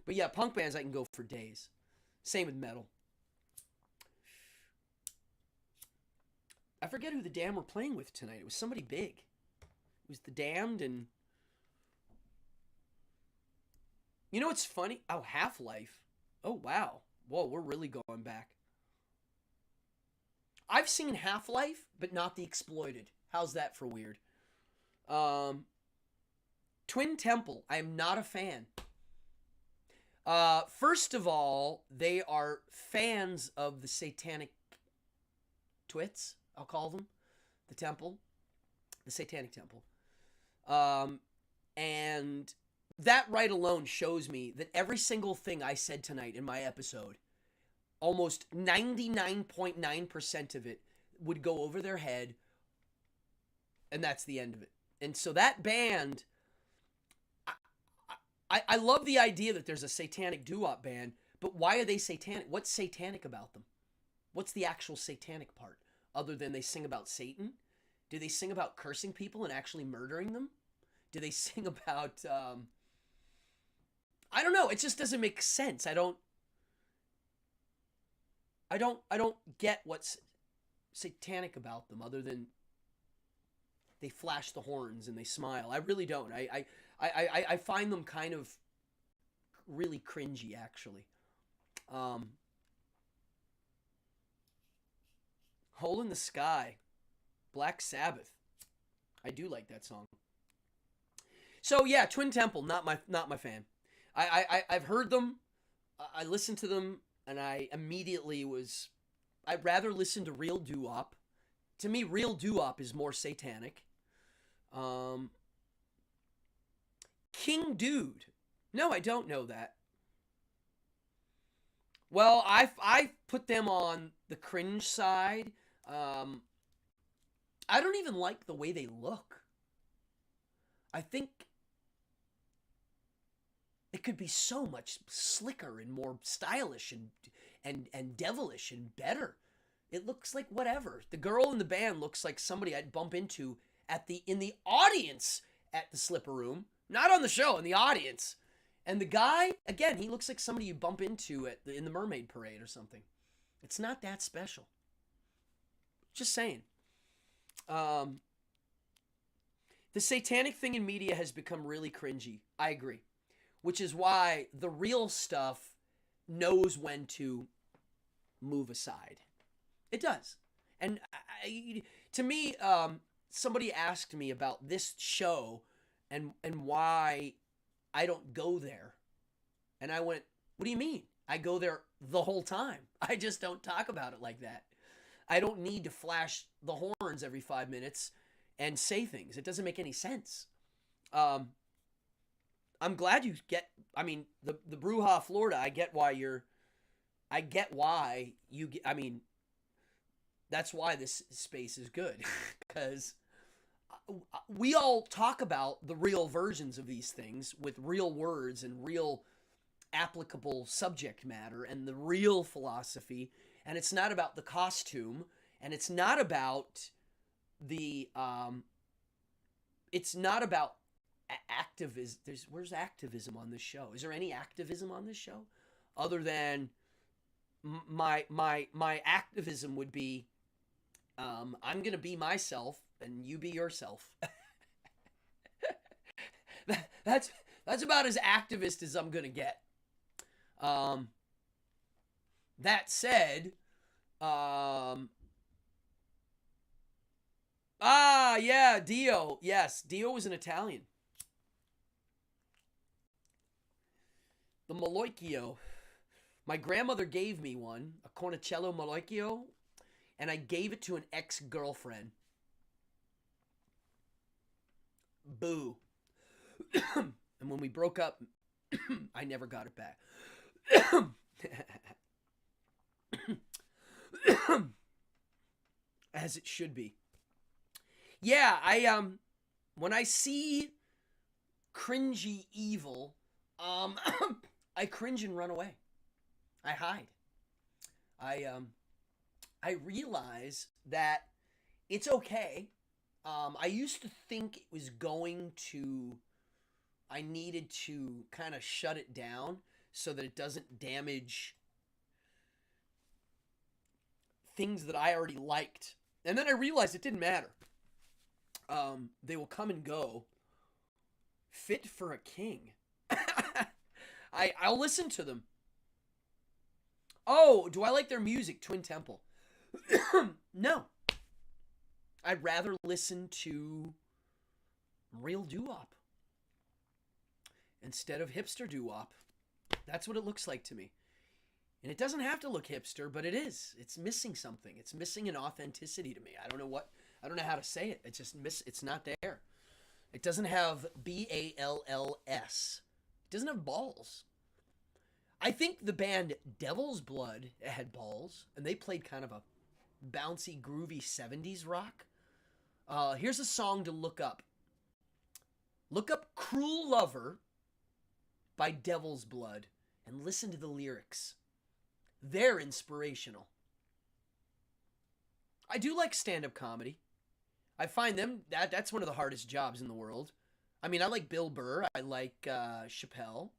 But yeah, punk bands, I can go for days. Same with metal. I forget who the Damned were playing with tonight. It was somebody big. It was the Damned and... You know what's funny? Oh, Half-Life. Oh, wow. Whoa, we're really going back. I've seen Half-Life, but not The Exploited. How's that for weird? Twin Temple. I am not a fan. First of all, they are fans of the Satanic Twits, I'll call them. The Temple. The Satanic Temple. And that right alone shows me that every single thing I said tonight in my episode, almost 99.9% of it would go over their head, and that's the end of it. And so that band, I love the idea that there's a satanic doo-wop band, but why are they satanic? What's satanic about them? What's the actual satanic part? Other than they sing about Satan? Do they sing about cursing people and actually murdering them? Do they sing about... I don't know. It just doesn't make sense. I don't get what's satanic about them other than they flash the horns and they smile. I really don't. I find them kind of really cringy, actually. Hole in the Sky, Black Sabbath. I do like that song. So yeah, Twin Temple, not my fan. I've heard them, I listened to them, and I immediately was... I'd rather listen to real doo-wop. To me, real doo-wop is more satanic. King Dude. No, I don't know that. Well, I put them on the cringe side. I don't even like the way they look. I think... it could be so much slicker and more stylish and devilish and better. It looks like whatever. The girl in the band looks like somebody I'd bump into in the audience at the Slipper Room, not on the show, in the audience. And the guy, again, he looks like somebody you bump into in the Mermaid Parade or something. It's not that special. Just saying. The satanic thing in media has become really cringy. I agree. Which is why the real stuff knows when to move aside. It does. And to me, somebody asked me about this show and why I don't go there. And I went, what do you mean? I go there the whole time. I just don't talk about it like that. I don't need to flash the horns every 5 minutes and say things. It doesn't make any sense. I'm glad you get, I mean, the Bruja, Florida, I get why you get, I mean, that's why this space is good. Because we all talk about the real versions of these things with real words and real applicable subject matter and the real philosophy. And it's not about the costume, and it's not about it's not about activism. Where's activism on this show? Is there any activism on this show other than my activism would be I'm gonna be myself and you be yourself. That's about as activist as I'm gonna get. That said, yeah, Dio. Yes, Dio was an Italian. The Maloicchio. My grandmother gave me one, a Cornicello Maloicchio, and I gave it to an ex-girlfriend. Boo. And when we broke up, I never got it back. As it should be. Yeah, when I see cringy evil, I cringe and run away. I hide. I realize that it's okay. I used to think it was I needed to kind of shut it down so that it doesn't damage things that I already liked. And then I realized it didn't matter. They will come and go. Fit for a king. I'll listen to them. Oh, do I like their music? Twin Temple. No. I'd rather listen to real doo-wop instead of hipster doo-wop. That's what it looks like to me. And it doesn't have to look hipster, but it is. It's missing something. It's missing an authenticity to me. I don't know how to say it. It's not there. It doesn't have BALLS. It doesn't have balls. I think the band Devil's Blood had balls, and they played kind of a bouncy, groovy 70s rock. Here's a song to look up. Look up Cruel Lover by Devil's Blood and listen to the lyrics. They're inspirational. I do like stand-up comedy. I find that's one of the hardest jobs in the world. I mean, I like Bill Burr. I like Chappelle.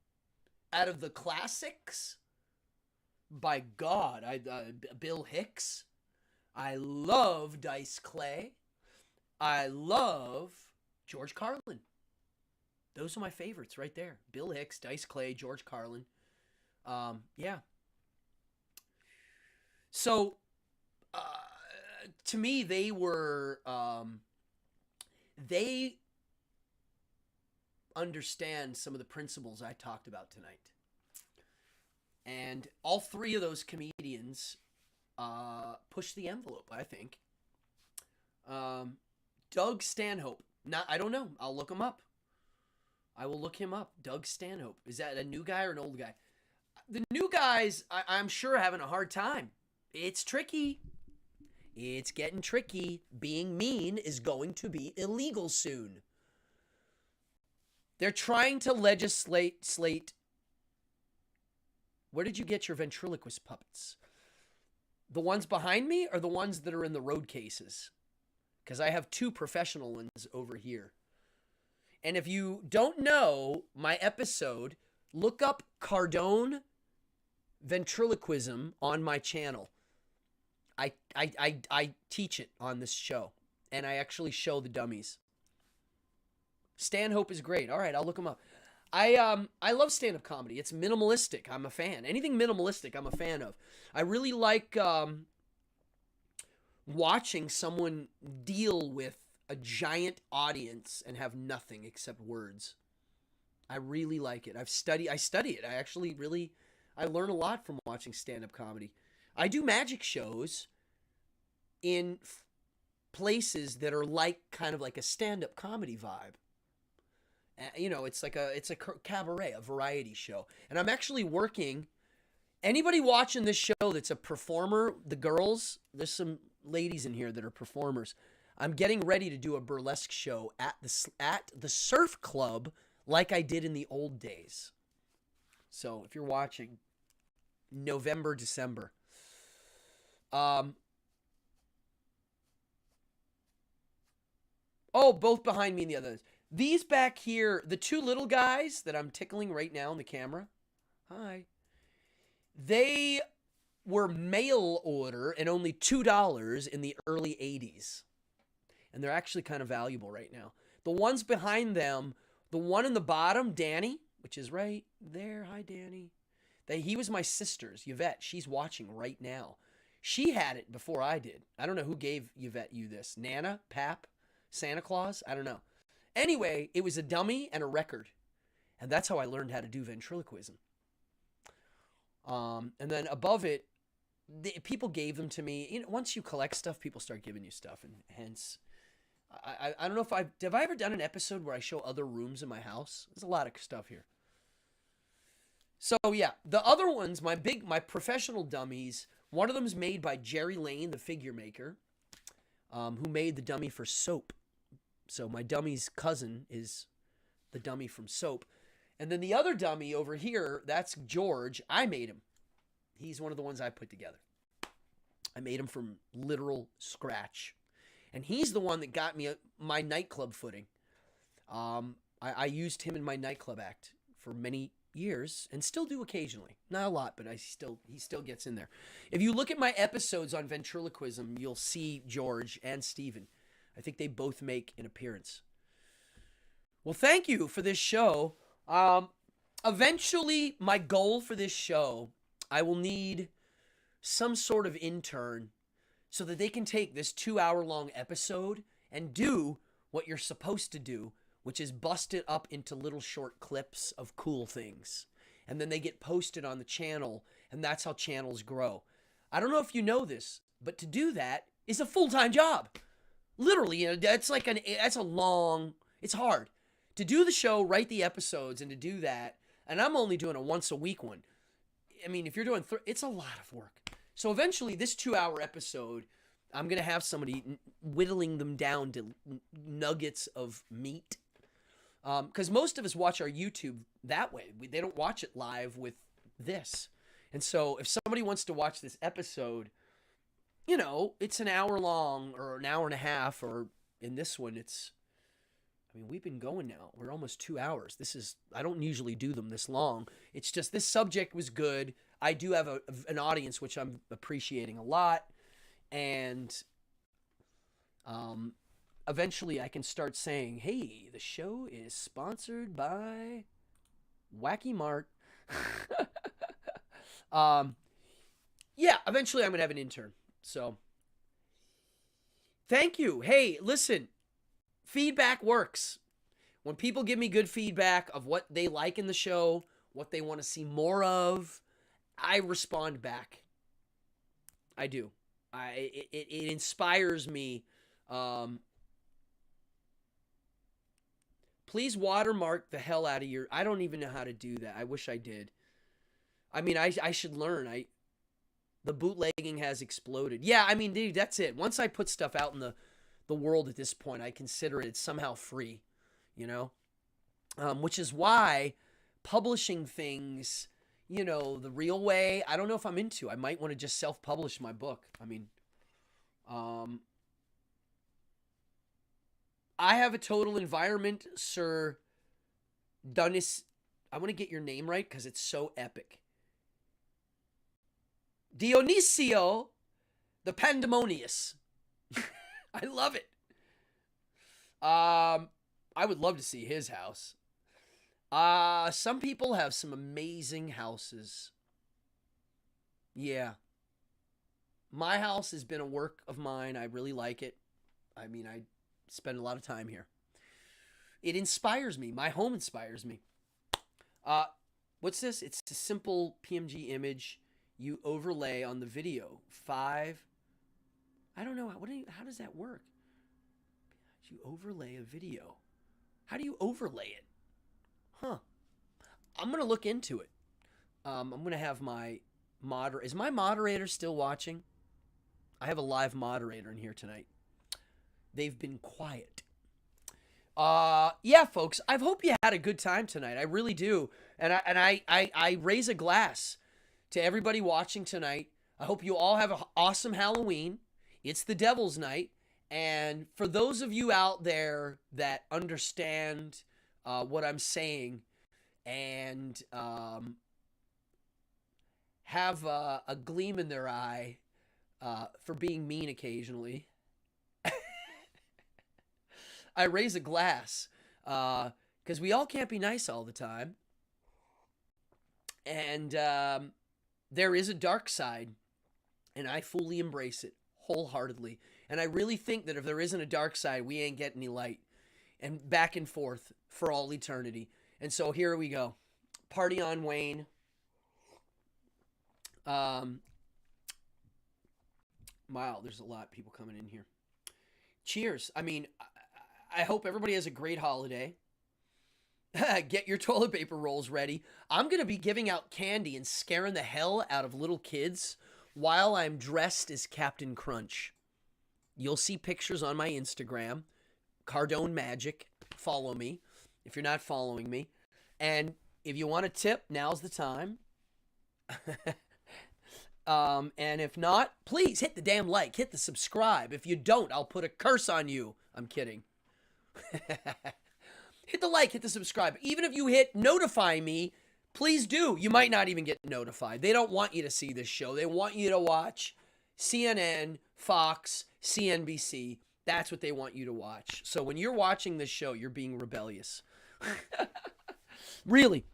Out of the classics, by God, Bill Hicks. I love Dice Clay. I love George Carlin. Those are my favorites right there. Bill Hicks, Dice Clay, George Carlin. Yeah. So, to me, they were, they understand some of the principles I talked about tonight. And all three of those comedians push the envelope, I think. Doug Stanhope. I don't know. I'll look him up. I will look him up. Doug Stanhope. Is that a new guy or an old guy? The new guys, I'm sure, are having a hard time. It's tricky. It's getting tricky. Being mean is going to be illegal soon. They're trying to legislate Where did you get your ventriloquist puppets? The ones behind me or the ones that are in the road cases? Because I have two professional ones over here. And if you don't know my episode, look up Cardone ventriloquism on my channel. I teach it on this show, and I actually show the dummies. Stanhope is great. All right, I'll look him up. I love stand-up comedy. It's minimalistic. I'm a fan. Anything minimalistic, I'm a fan of. I really like watching someone deal with a giant audience and have nothing except words. I really like it. I study it. I learn a lot from watching stand-up comedy. I do magic shows in places that are kind of like a stand-up comedy vibe. You know, it's a cabaret, a variety show. And I'm actually working. Anybody watching this show that's a performer, the girls, there's some ladies in here that are performers. I'm getting ready to do a burlesque show at the surf club like I did in the old days. So if you're watching, November, December. Oh, both behind me and the others. These back here, the two little guys that I'm tickling right now in the camera. Hi. They were mail order and only $2 in the early 80s. And they're actually kind of valuable right now. The ones behind them, the one in the bottom, Danny, which is right there. Hi, Danny. He was my sister's, Yvette. She's watching right now. She had it before I did. I don't know who gave Yvette you this. Nana? Pap? Santa Claus? I don't know. Anyway, it was a dummy and a record. And that's how I learned how to do ventriloquism. And then above it, people gave them to me. You know, once you collect stuff, people start giving you stuff. And hence, I don't know if have I ever done an episode where I show other rooms in my house? There's a lot of stuff here. So yeah, the other ones, my professional dummies, one of them is made by Jerry Lane, the figure maker, who made the dummy for Soap. So my dummy's cousin is the dummy from Soap. And then the other dummy over here, that's George. I made him. He's one of the ones I put together. I made him from literal scratch. And he's the one that got me my nightclub footing. I used him in my nightclub act for many years and still do occasionally. Not a lot, but he still gets in there. If you look at my episodes on ventriloquism, you'll see George and Steven. I think they both make an appearance. Well, thank you for this show. Eventually, my goal for this show, I will need some sort of intern so that they can take this 2-hour-long episode and do what you're supposed to do, which is bust it up into little short clips of cool things. And then they get posted on the channel, and that's how channels grow. I don't know if you know this, but to do that is a full-time job. Literally, you know, it's hard. To do the show, write the episodes, and to do that, and I'm only doing a once-a-week one. I mean, if you're doing, it's a lot of work. So eventually, this 2-hour episode, I'm going to have somebody whittling them down to nuggets of meat. Because most of us watch our YouTube that way. They don't watch it live with this. And so if somebody wants to watch this episode, you know, it's an hour long or an hour and a half, or in this one, we've been going now. We're almost 2 hours. I don't usually do them this long. It's just this subject was good. I do have an audience, which I'm appreciating a lot. And eventually I can start saying, hey, the show is sponsored by Wacky Mart. Yeah, eventually I'm going to have an intern. So, thank you. Hey, listen, feedback works. When people give me good feedback of what they like in the show, what they want to see more of, I respond back. I do. It inspires me. Please watermark the hell out of your... I don't even know how to do that. I wish I did. I mean, I should learn. The bootlegging has exploded. Yeah, I mean, dude, that's it. Once I put stuff out in the world at this point, I consider it somehow free, you know? Which is why publishing things, you know, the real way, I don't know if I'm into. I might want to just self-publish my book. I mean, I have a total environment, Sir Dunis. I want to get your name right because it's so epic. Dionisio the Pandemonious. I love it. I would love to see his house. Some people have some amazing houses. Yeah. My house has been a work of mine. I really like it. I mean, I spend a lot of time here. It inspires me. My home inspires me. What's this? It's a simple PMG image you overlay on the video. 5. I don't know. How does that work? You overlay a video. How do you overlay it? Huh. I'm going to look into it. I'm going to have my moderator. Is my moderator still watching? I have a live moderator in here tonight. They've been quiet. Yeah, folks, I hope you had a good time tonight. I really do. And I raise a glass to everybody watching tonight. I hope you all have an awesome Halloween. It's the Devil's Night. And for those of you out there that understand what I'm saying and have a gleam in their eye for being mean occasionally, I raise a glass because we all can't be nice all the time. And there is a dark side, and I fully embrace it wholeheartedly. And I really think that if there isn't a dark side, we ain't getting any light. And back and forth for all eternity. And so here we go. Party on, Wayne. Wow, there's a lot of people coming in here. Cheers. I mean, I hope everybody has a great holiday. Get your toilet paper rolls ready. I'm going to be giving out candy and scaring the hell out of little kids while I'm dressed as Captain Crunch. You'll see pictures on my Instagram, Cardone Magic. Follow me if you're not following me. And if you want a tip, now's the time. And if not, please hit the damn like, hit the subscribe. If you don't, I'll put a curse on you. I'm kidding. Hit the like, hit the subscribe. Even if you hit notify me, please do. You might not even get notified. They don't want you to see this show. They want you to watch CNN, Fox, CNBC. That's what they want you to watch. So when you're watching this show, you're being rebellious. Really,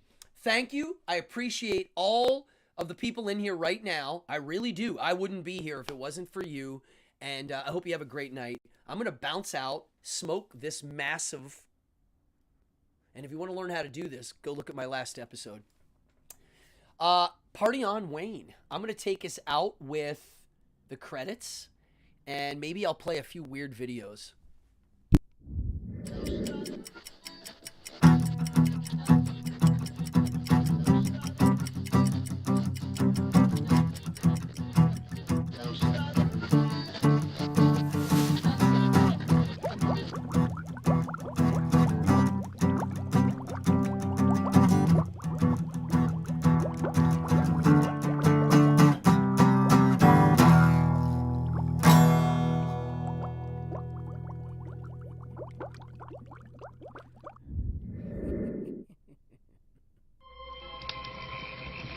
thank you. I appreciate all of the people in here right now. I really do. I wouldn't be here if it wasn't for you. And I hope you have a great night. I'm going to bounce out, smoke this massive. And if you want to learn how to do this, go look at my last episode. Party on, Wayne. I'm going to take us out with the credits. And maybe I'll play a few weird videos.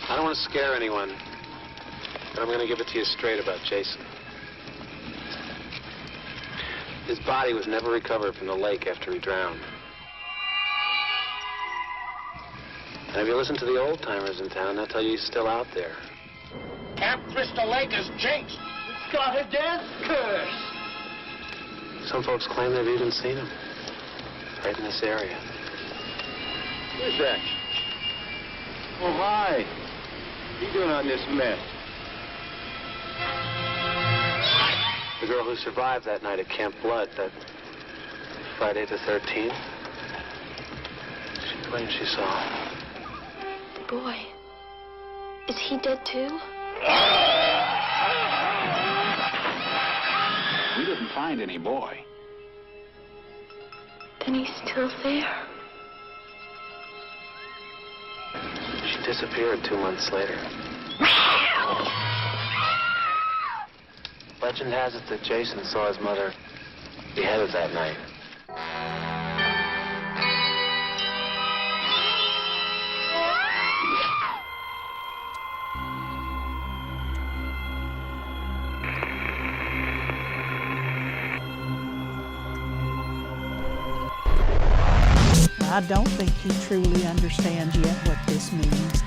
I don't want to scare anyone, but I'm going to give it to you straight about Jason. His body was never recovered from the lake after he drowned. And if you listen to the old-timers in town, they'll tell you he's still out there. Camp Crystal Lake is jinxed. We got a death curse. Some folks claim they've even seen him, right in this area. Who's that? Oh, hi. What are you doing on this mess? The girl who survived that night at Camp Blood, that Friday the 13th, she claimed she saw him. The boy. Is he dead too? We didn't find any boy. Then he's still there. She disappeared 2 months later. Legend has it that Jason saw his mother beheaded that night. I don't think he truly understands yet what this means.